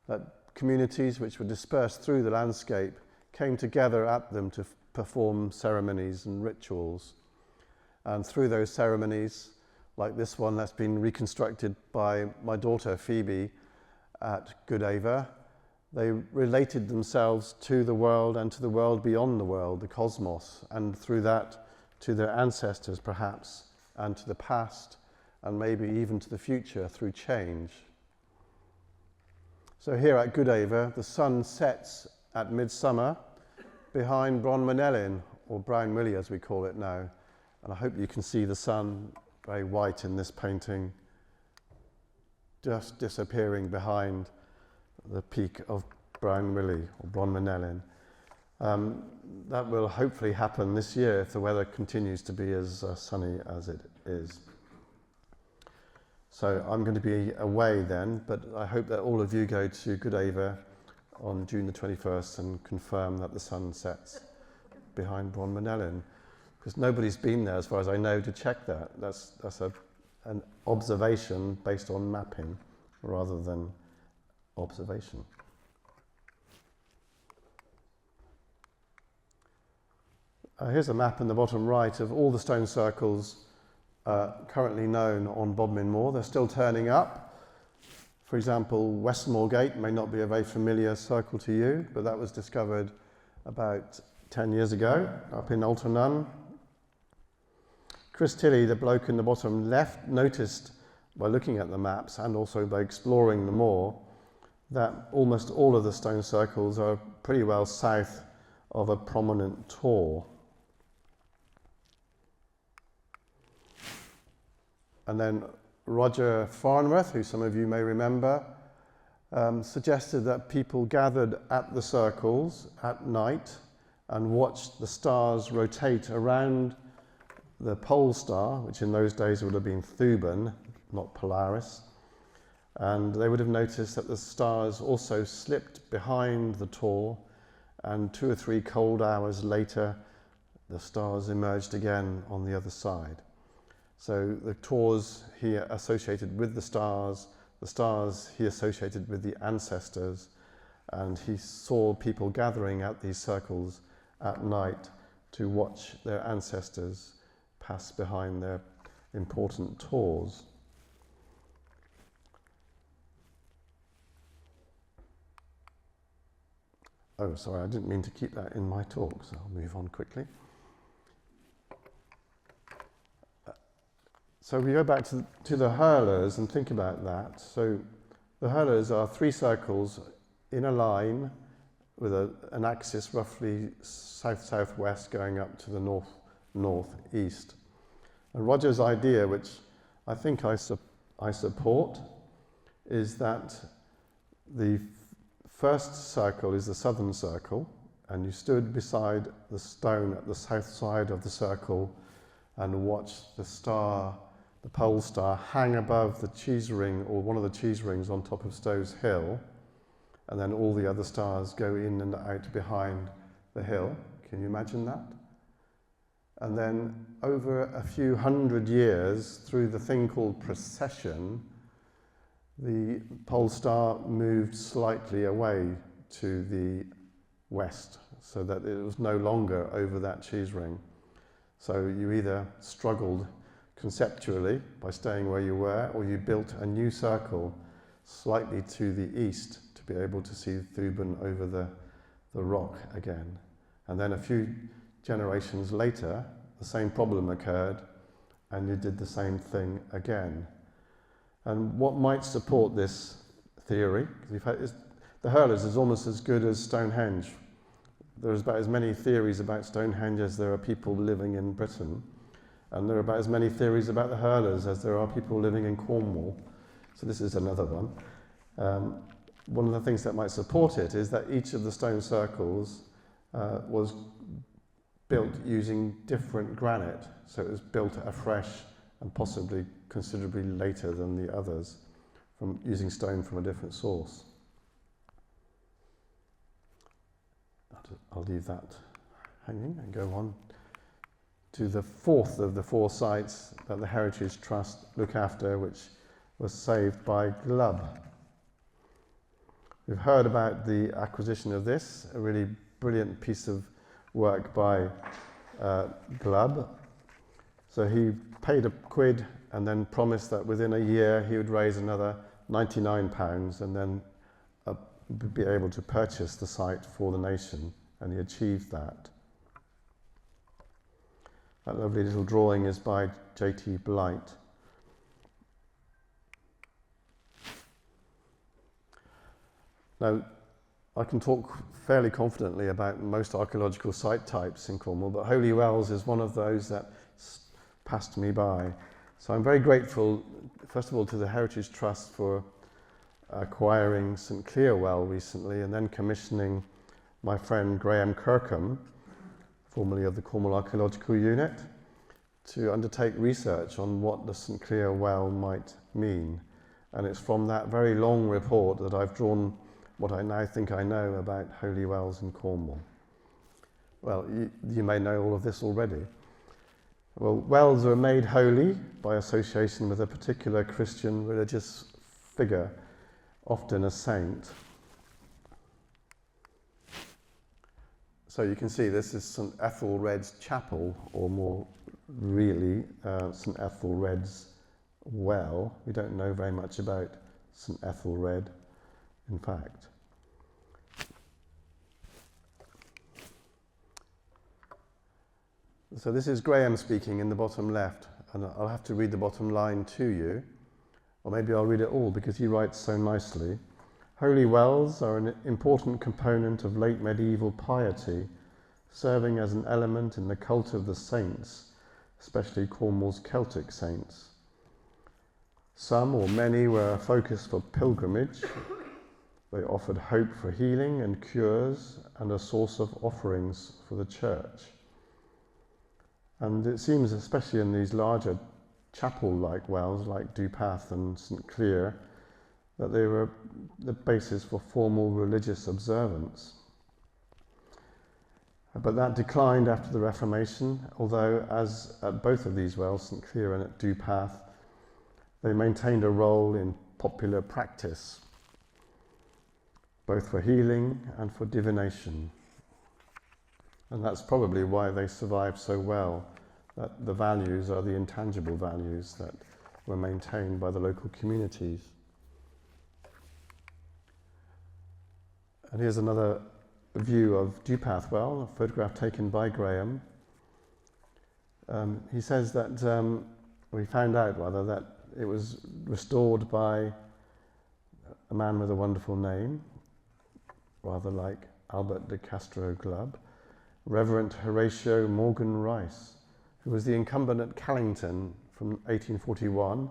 S5: that communities which were dispersed through the landscape came together at them to perform ceremonies and rituals. And through those ceremonies, like this one that's been reconstructed by my daughter Phoebe at Gorsedh, they related themselves to the world and to the world beyond the world, the cosmos, and through that to their ancestors perhaps, and to the past, and maybe even to the future through change. So here at Gorsedh, the sun sets at midsummer behind Bron Manellin, or Brown Willie as we call it now. And I hope you can see the sun very white in this painting, just disappearing behind the peak of Brown Willie, or Bron Manellin. That will hopefully happen this year if the weather continues to be as sunny as it is. So I'm going to be away then, but I hope that all of you go to Gorsedh on June the 21st and confirm that the sun sets behind Bron Manellin, because nobody's been there as far as I know to check that. That's an observation based on mapping rather than observation. Here's a map in the bottom right of all the stone circles currently known on Bodmin Moor. They're still turning up. For example, Westmore Gate may not be a very familiar circle to you, but that was discovered about 10 years ago up in Alternun. Chris Tilley, the bloke in the bottom left, noticed by looking at the maps and also by exploring the moor that almost all of the stone circles are pretty well south of a prominent tor. And then Roger Farnworth, who some of you may remember, suggested that people gathered at the circles at night and watched the stars rotate around the pole star, which in those days would have been Thuban, not Polaris. And they would have noticed that the stars also slipped behind the tor, and 2 or 3 cold hours later, the stars emerged again on the other side. So the tors he associated with the stars he associated with the ancestors, and he saw people gathering at these circles at night to watch their ancestors pass behind their important tors. Oh, sorry, I didn't mean to keep that in my talk, so I'll move on quickly. So we go back to the Hurlers and think about that. So the Hurlers are 3 circles in a line with an axis roughly south-southwest going up to the north-northeast. And Roger's idea, which I think I support, is that the first circle is the southern circle, and you stood beside the stone at the south side of the circle and watched the pole star hang above the cheese ring, or one of the cheese rings on top of Stowe's Hill, and then all the other stars go in and out behind the hill. Can you imagine that? And then over a few hundred years, through the thing called precession, the pole star moved slightly away to the west, so that it was no longer over that cheese ring. So you either struggled conceptually by staying where you were, or you built a new circle slightly to the east to be able to see Thuban over the rock again. And then a few generations later, the same problem occurred, and you did the same thing again. And what might support this theory, because the Hurlers is almost as good as Stonehenge. There's about as many theories about Stonehenge as there are people living in Britain, and there are about as many theories about the Hurlers as there are people living in Cornwall. So this is another one. One of the things that might support it is that each of the stone circles was built using different granite, so it was built afresh and possibly considerably later than the others, from using stone from a different source. I'll leave that hanging and go on to the fourth of the four sites that the Heritage Trust look after, which was saved by Glubb. We've heard about the acquisition of this, a really brilliant piece of work by Glubb. So he paid £1 and then promised that within a year he would raise another £99 and then be able to purchase the site for the nation, and he achieved that. That lovely little drawing is by J.T. Blight. Now, I can talk fairly confidently about most archaeological site types in Cornwall, but Holy Wells is one of those that passed me by. So I'm very grateful, first of all, to the Heritage Trust for acquiring St Cleer Well recently, and then commissioning my friend Graham Kirkham, formerly of the Cornwall Archaeological Unit, to undertake research on what the St Cleer Well might mean. And it's from that very long report that I've drawn what I now think I know about holy wells in Cornwall. Well, you may know all of this already. Well, wells are made holy by association with a particular Christian religious figure, often a saint. So you can see this is St Ethelred's chapel, or more really St Ethelred's well. We don't know very much about St Ethelred, in fact. So this is Graham speaking in the bottom left, and I'll have to read the bottom line to you, or maybe I'll read it all because he writes so nicely. Holy wells are an important component of late medieval piety, serving as an element in the cult of the saints, especially Cornwall's Celtic saints. Some or many were a focus for pilgrimage. They offered hope for healing and cures and a source of offerings for the church. And it seems, especially in these larger chapel-like wells like Dupath and St Cleer, that they were the basis for formal religious observance. But that declined after the Reformation, although as at both of these wells, St Cleer and at Dupath, they maintained a role in popular practice, both for healing and for divination. And that's probably why they survived so well, that the values are the intangible values that were maintained by the local communities. And here's another view of Dupath Well, a photograph taken by Graham. He says that, we found out rather, that it was restored by a man with a wonderful name, rather like Albert de Castro Glubb, Reverend Horatio Morgan Rice, who was the incumbent at Callington from 1841,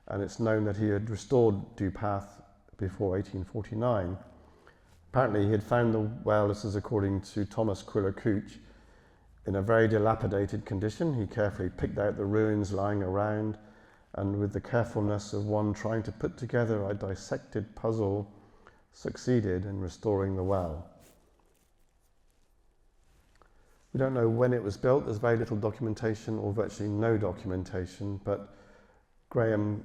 S5: and it's known that he had restored Dupath before 1849. Apparently he had found the well, this is according to Thomas Quiller Couch, in a very dilapidated condition. He carefully picked out the ruins lying around, and with the carefulness of one trying to put together a dissected puzzle, succeeded in restoring the well. We don't know when it was built. There's very little documentation, or virtually no documentation, but Graham,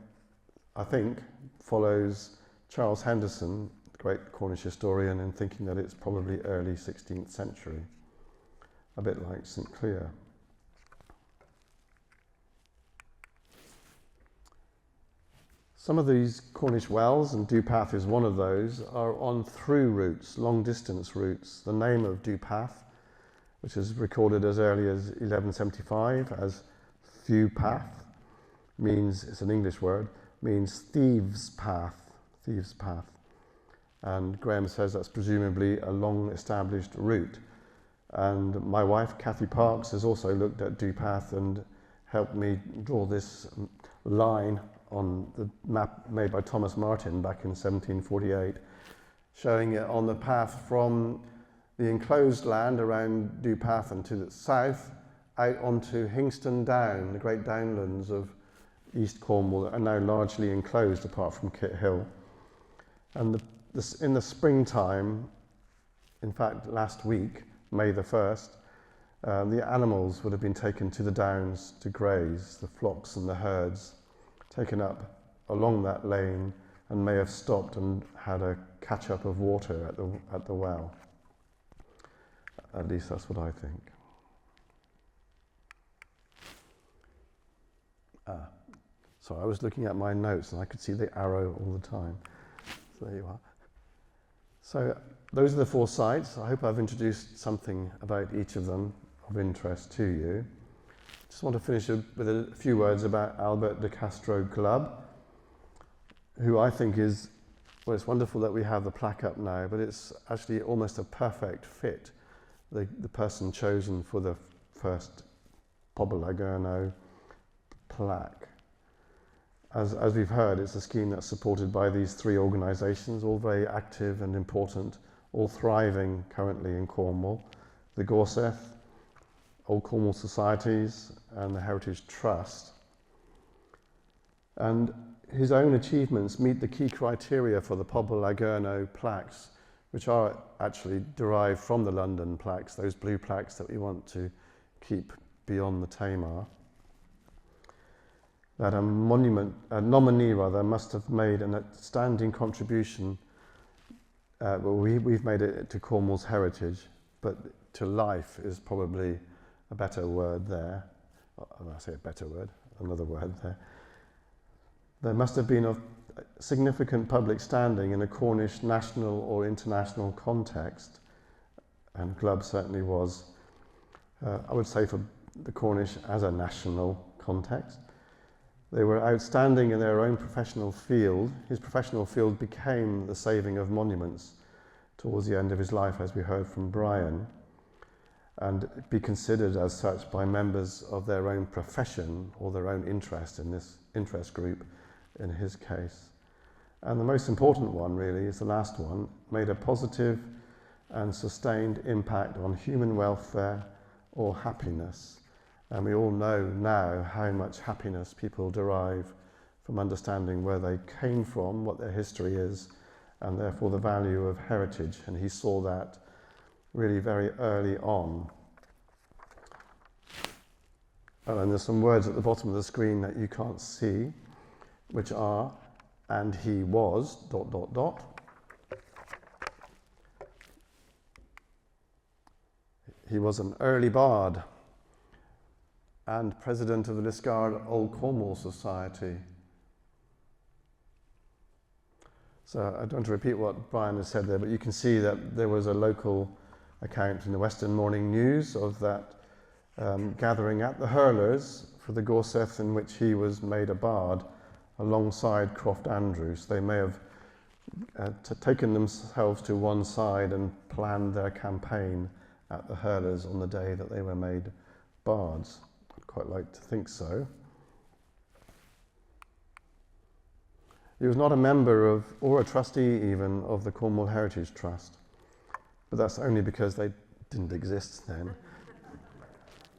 S5: I think, follows Charles Henderson, the great Cornish historian, in thinking that it's probably early 16th century, a bit like St Cleer. Some of these Cornish wells, and Dupath is one of those, are on through routes, long distance routes. The name of Dupath, which is recorded as early as 1175 as Dupath, means, it's an English word, means thieves' path, thieves' path. And Graham says that's presumably a long established route. And my wife, Kathy Parks, has also looked at Dupath and helped me draw this line on the map made by Thomas Martin back in 1748, showing it on the path from the enclosed land around Dupath and to the south, out onto Hingston Down, the great downlands of East Cornwall that are now largely enclosed apart from Kit Hill. And in the springtime, in fact last week, May the 1st, the animals would have been taken to the downs to graze, the flocks and the herds, taken up along that lane and may have stopped and had a catch-up of water at the well. At least that's what I think. So I was looking at my notes and I could see the arrow all the time. So there you are. So those are the 4 sites. I hope I've introduced something about each of them of interest to you. Just want to finish with a few words about Albert de Castro Glubb, who I think is, well, it's wonderful that we have the plaque up now, but it's actually almost a perfect fit, the person chosen for the first Pobel A Gernow plaque. As we've heard, it's a scheme that's supported by these 3 organisations, all very active and important, all thriving currently in Cornwall: the Gorsedh Old Cornwall Societies and the Heritage Trust. And his own achievements meet the key criteria for the Pobel A Gernow plaques, which are actually derived from the London plaques, those blue plaques that we want to keep beyond the Tamar. That a nominee must have made an outstanding contribution. We've made it to Cornwall's heritage, but to life is probably a better word there. I say a better word, another word there. There must have been of significant public standing in a Cornish national or international context, and Glubb certainly was, I would say, for the Cornish as a national context. They were outstanding in their own professional field. His professional field became the saving of monuments towards the end of his life, as we heard from Brian, and be considered as such by members of their own profession or their own interest in this interest group in his case. And the most important one really is the last one: made a positive and sustained impact on human welfare or happiness. And we all know now how much happiness people derive from understanding where they came from, what their history is, and therefore the value of heritage. And he saw that really very early on. And there's some words at the bottom of the screen that you can't see, which are, and he was, ... He was an early bard and president of the Liskeard Old Cornwall Society. So I don't want to repeat what Brian has said there, but you can see that there was a local account in the Western Morning News of that gathering at the Hurlers for the Gorsedh, in which he was made a bard alongside Croft Andrews. They may have taken themselves to one side and planned their campaign at the Hurlers on the day that they were made bards. I'd quite like to think so. He was not a member of, or a trustee even, of the Cornwall Heritage Trust, but that's only because they didn't exist then.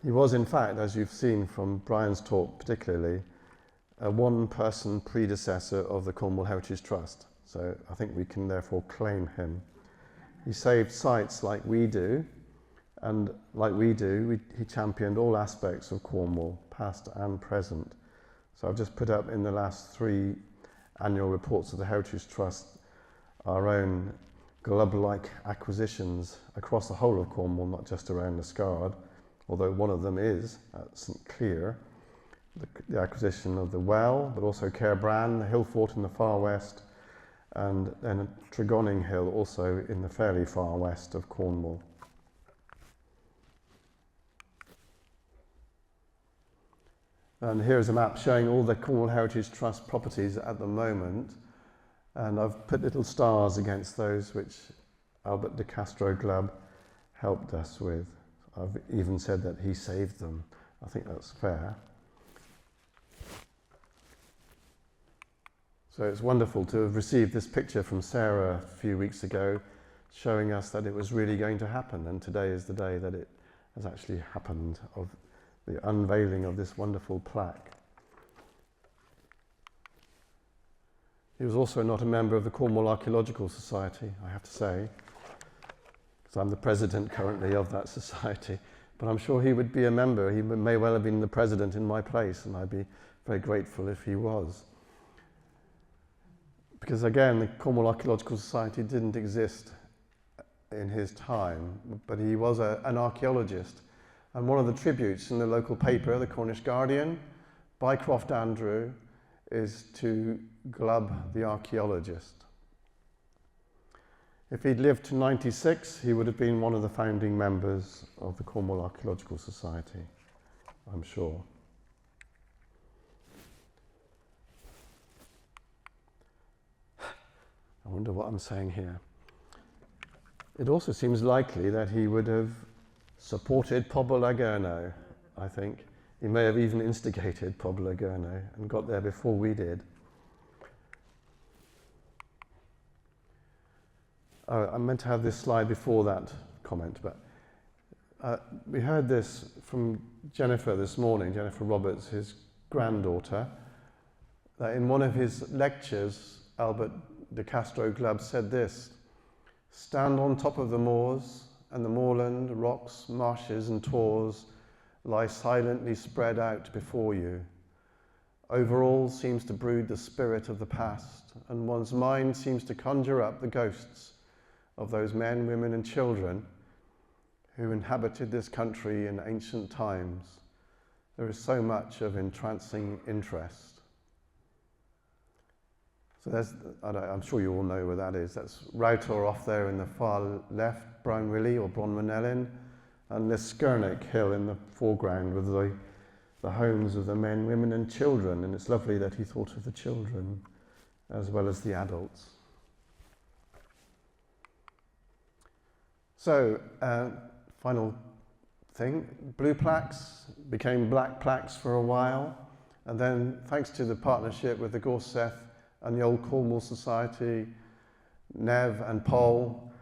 S5: He was, in fact, as you've seen from Brian's talk particularly, a one-person predecessor of the Cornwall Heritage Trust, so I think we can therefore claim him. He saved sites like we do, and like we do, he championed all aspects of Cornwall, past and present. So I've just put up in the last 3 annual reports of the Heritage Trust our own Glubb-like acquisitions across the whole of Cornwall, not just around Liskeard, although one of them is at St Clear. the acquisition of the Well, but also Caerbran, the hill fort in the far west, and then Tregonning Hill also in the fairly far west of Cornwall. And here's a map showing all the Cornwall Heritage Trust properties at the moment. And I've put little stars against those which Albert de Castro Glubb helped us with. I've even said that he saved them. I think that's fair. So it's wonderful to have received this picture from Sarah a few weeks ago, showing us that it was really going to happen. And today is the day that it has actually happened, of the unveiling of this wonderful plaque. He was also not a member of the Cornwall Archaeological Society, I have to say, because I'm the president currently of that society. But I'm sure he would be a member. He may well have been the president in my place, and I'd be very grateful if he was. Because again, the Cornwall Archaeological Society didn't exist in his time, but he was an archaeologist. And one of the tributes in the local paper, the Cornish Guardian, Bycroft Andrew, is to Glubb the archaeologist. If he'd lived to 96, he would have been one of the founding members of the Cornwall Archaeological Society, I'm sure. I wonder what I'm saying here. It also seems likely that he would have supported Pobel A Gernow, I think. He may have even instigated Pobel A Gernow and got there before we did. I meant to have this slide before that comment, but we heard this from Jennifer this morning, Jennifer Roberts, his granddaughter, that in one of his lectures, Albert de Castro Glubb said this: "Stand on top of the moors, and the moorland, rocks, marshes and tors lie silently spread out before you. Over all seems to brood the spirit of the past, and one's mind seems to conjure up the ghosts of those men, women and children who inhabited this country in ancient times. There is so much of entrancing interest." So there's, I'm sure you all know where that is. That's Routor off there in the far left, Brownwilly or Bronmanellin, and Liskeard Hill in the foreground with the homes of the men, women and children. And it's lovely that he thought of the children as well as the adults. So, final thing, blue plaques became black plaques for a while, and then thanks to the partnership with the Gorsedh and the Old Cornwall Society, Nev and Paul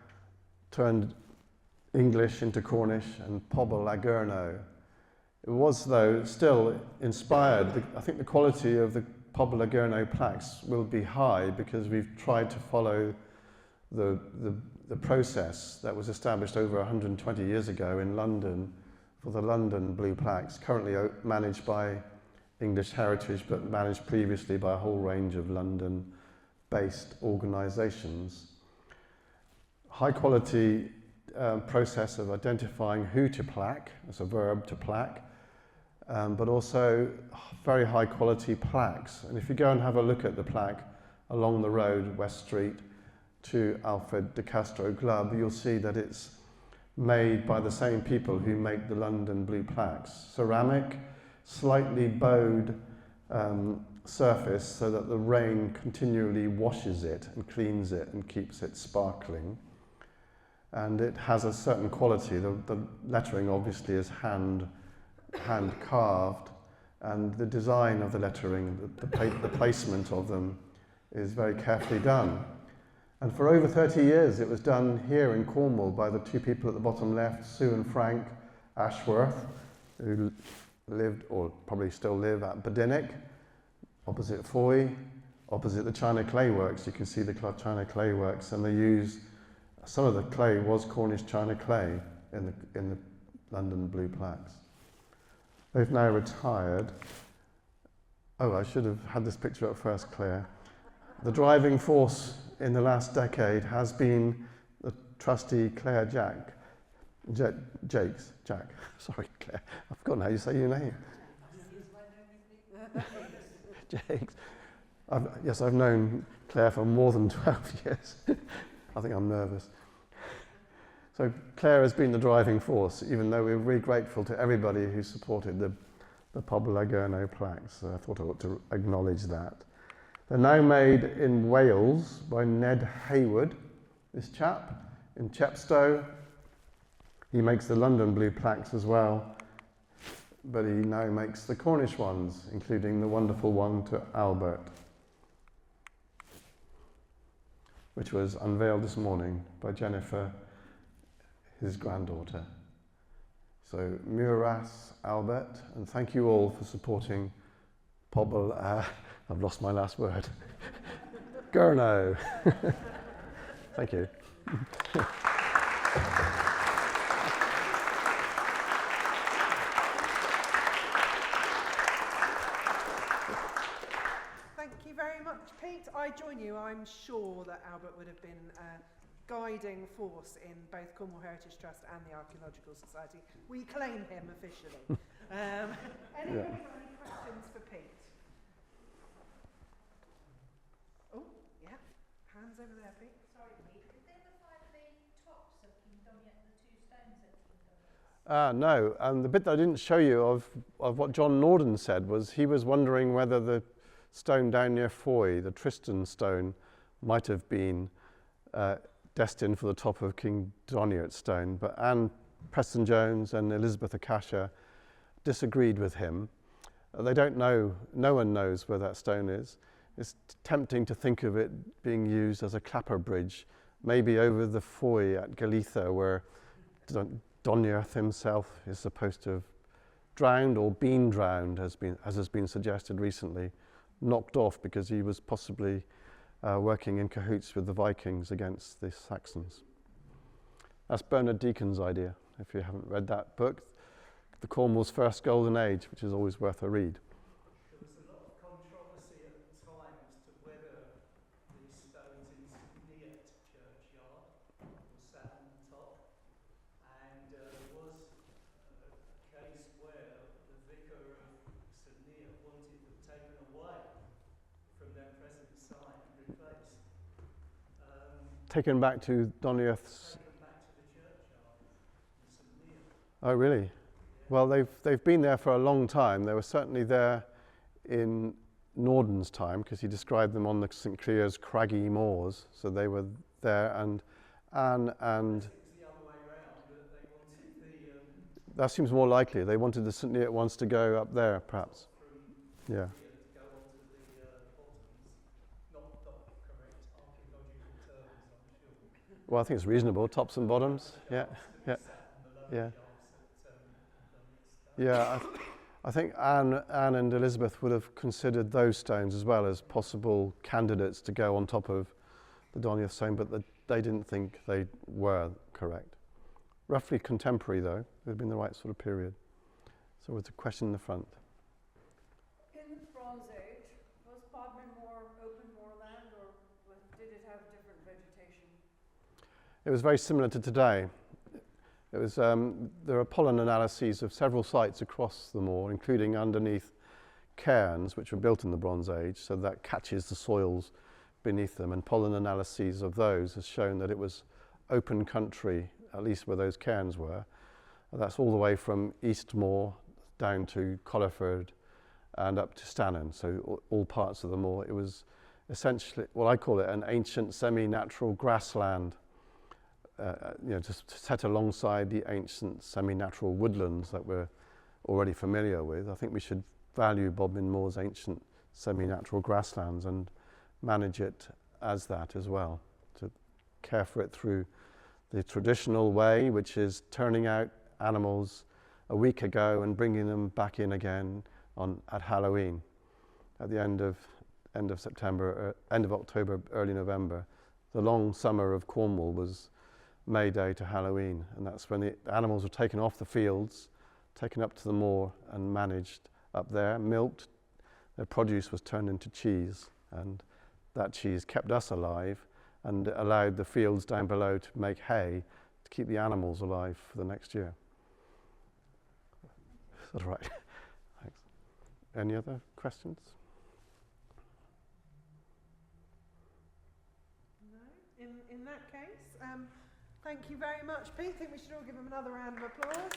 S5: turned English into Cornish, and Pobel A Gernow. It was, though, still inspired. I think the quality of the Pobel A Gernow plaques will be high because we've tried to follow the process that was established over 120 years ago in London for the London blue plaques, currently managed by English Heritage, but managed previously by a whole range of London-based organisations. High quality process of identifying who to plaque, as a verb, to plaque, but also very high quality plaques. And if you go and have a look at the plaque along the road, West Street, to Albert de Castro Glubb, you'll see that it's made by the same people who make the London blue plaques. Ceramic, slightly bowed surface so that the rain continually washes it and cleans it and keeps it sparkling. And it has a certain quality. The lettering obviously is hand carved, and the design of the lettering, the placement of them is very carefully done. And for over 30 years it was done here in Cornwall by the two people at the bottom left, Sue and Frank Ashworth, who lived, or probably still live, at Barded, opposite Foy, opposite the China Clay Works. You can see the China Clay Works, and they used, some of the clay was Cornish China clay in the London blue plaques. They've now retired. Oh, I should have had this picture up first, Claire. The driving force in the last decade has been the trustee Claire Jack. Sorry, Claire, I've forgotten how you say your name. Jakes. Yes, I've known Claire for more than 12 years. I think I'm nervous. So Claire has been the driving force, even though we're really grateful to everybody who supported the Pobel A Gernow plaques. So I thought I ought to acknowledge that. They're now made in Wales by Ned Hayward, this chap, in Chepstow. He makes the London blue plaques as well, but he now makes the Cornish ones, including the wonderful one to Albert, which was unveiled this morning by Jennifer, his granddaughter. So, Muras, Albert, and thank you all for supporting Pobel A, I've lost my last word, Gernow. Thank you.
S4: Thank you very much, Pete. I join you. I'm sure that Albert would have been a guiding force in both Cornwall Heritage Trust and the Archaeological Society. We claim him officially. Anybody got any questions for Pete? Oh, yeah. Hands over there, Pete.
S6: Sorry, Pete. Did they ever find the tops of King Doniert, the two stones at King Doniert?
S5: No, and the bit that I didn't show you of what John Norden said was he was wondering whether the stone down near Foy, the Tristan stone, might have been destined for the top of King Doniert's stone, but Anne Preston-Jones and Elizabeth Akasha disagreed with him. They don't know, no one knows where that stone is. It's tempting to think of it being used as a clapper bridge, maybe over the Foy at Galitha, where Doniert himself is supposed to have drowned or been drowned, as has been suggested recently, knocked off because he was possibly working in cahoots with the Vikings against the Saxons. That's Bernard Deacon's idea, if you haven't read that book, The Cornwall's First Golden Age, which is always worth a read.
S2: There was a lot of controversy at the time as to whether these stones in Doniert churchyard were sat on the top, and there was a case where the vicar of St Neot wanted them taken away from their present site and replaced.
S5: Taken back to Donier's.
S2: Taken back to the churchyard in St Neot.
S5: Oh, really? Well, they've been there for a long time. They were certainly there in Norden's time, because he described them on the St Clear's craggy moors. So they were there, and Anne and...
S2: It was the other way round, that they wanted the...
S5: That seems more likely. They wanted the St Neot ones to go up there, perhaps.
S2: from
S5: Yeah.
S2: here to go onto the bottoms. Not correct archaeological terms, I'm sure.
S5: Well, I think it's reasonable. Tops and bottoms. Yeah. Yeah.
S2: Sat on the lower
S5: Yeah.
S2: shelves at
S5: Yeah, I think Anne and Elizabeth would have considered those stones as well as possible candidates to go on top of the Doniert stone, but they didn't think they were correct. Roughly contemporary, though. It would have been the right sort of period. So with a question in the front.
S7: In the Bronze Age, was Bodmin Moor open moorland, or did it have different vegetation?
S5: It was very similar to today. It was, there are pollen analyses of several sites across the moor, including underneath cairns, which were built in the Bronze Age, so that catches the soils beneath them, and pollen analyses of those has shown that it was open country, at least where those cairns were. And that's all the way from Eastmoor down to Collerford and up to Stannon, so all parts of the moor. It was essentially, well, I call it an ancient semi-natural grassland, just set alongside the ancient semi-natural woodlands that we're already familiar with. I think we should value Bodmin Moor's ancient semi-natural grasslands and manage it as that as well, to care for it through the traditional way, which is turning out animals a week ago and bringing them back in again at Halloween, at the end of September, end of October, early November. The long summer of Cornwall was May Day to Halloween, and that's when the animals were taken off the fields, taken up to the moor and managed up there, milked. Their produce was turned into cheese, and that cheese kept us alive and allowed the fields down below to make hay to keep the animals alive for the next year. Is that right? Thanks. Any other questions?
S4: No? In that case, thank you very much, Pete. I think we should all give him another round of applause.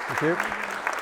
S5: Thank you.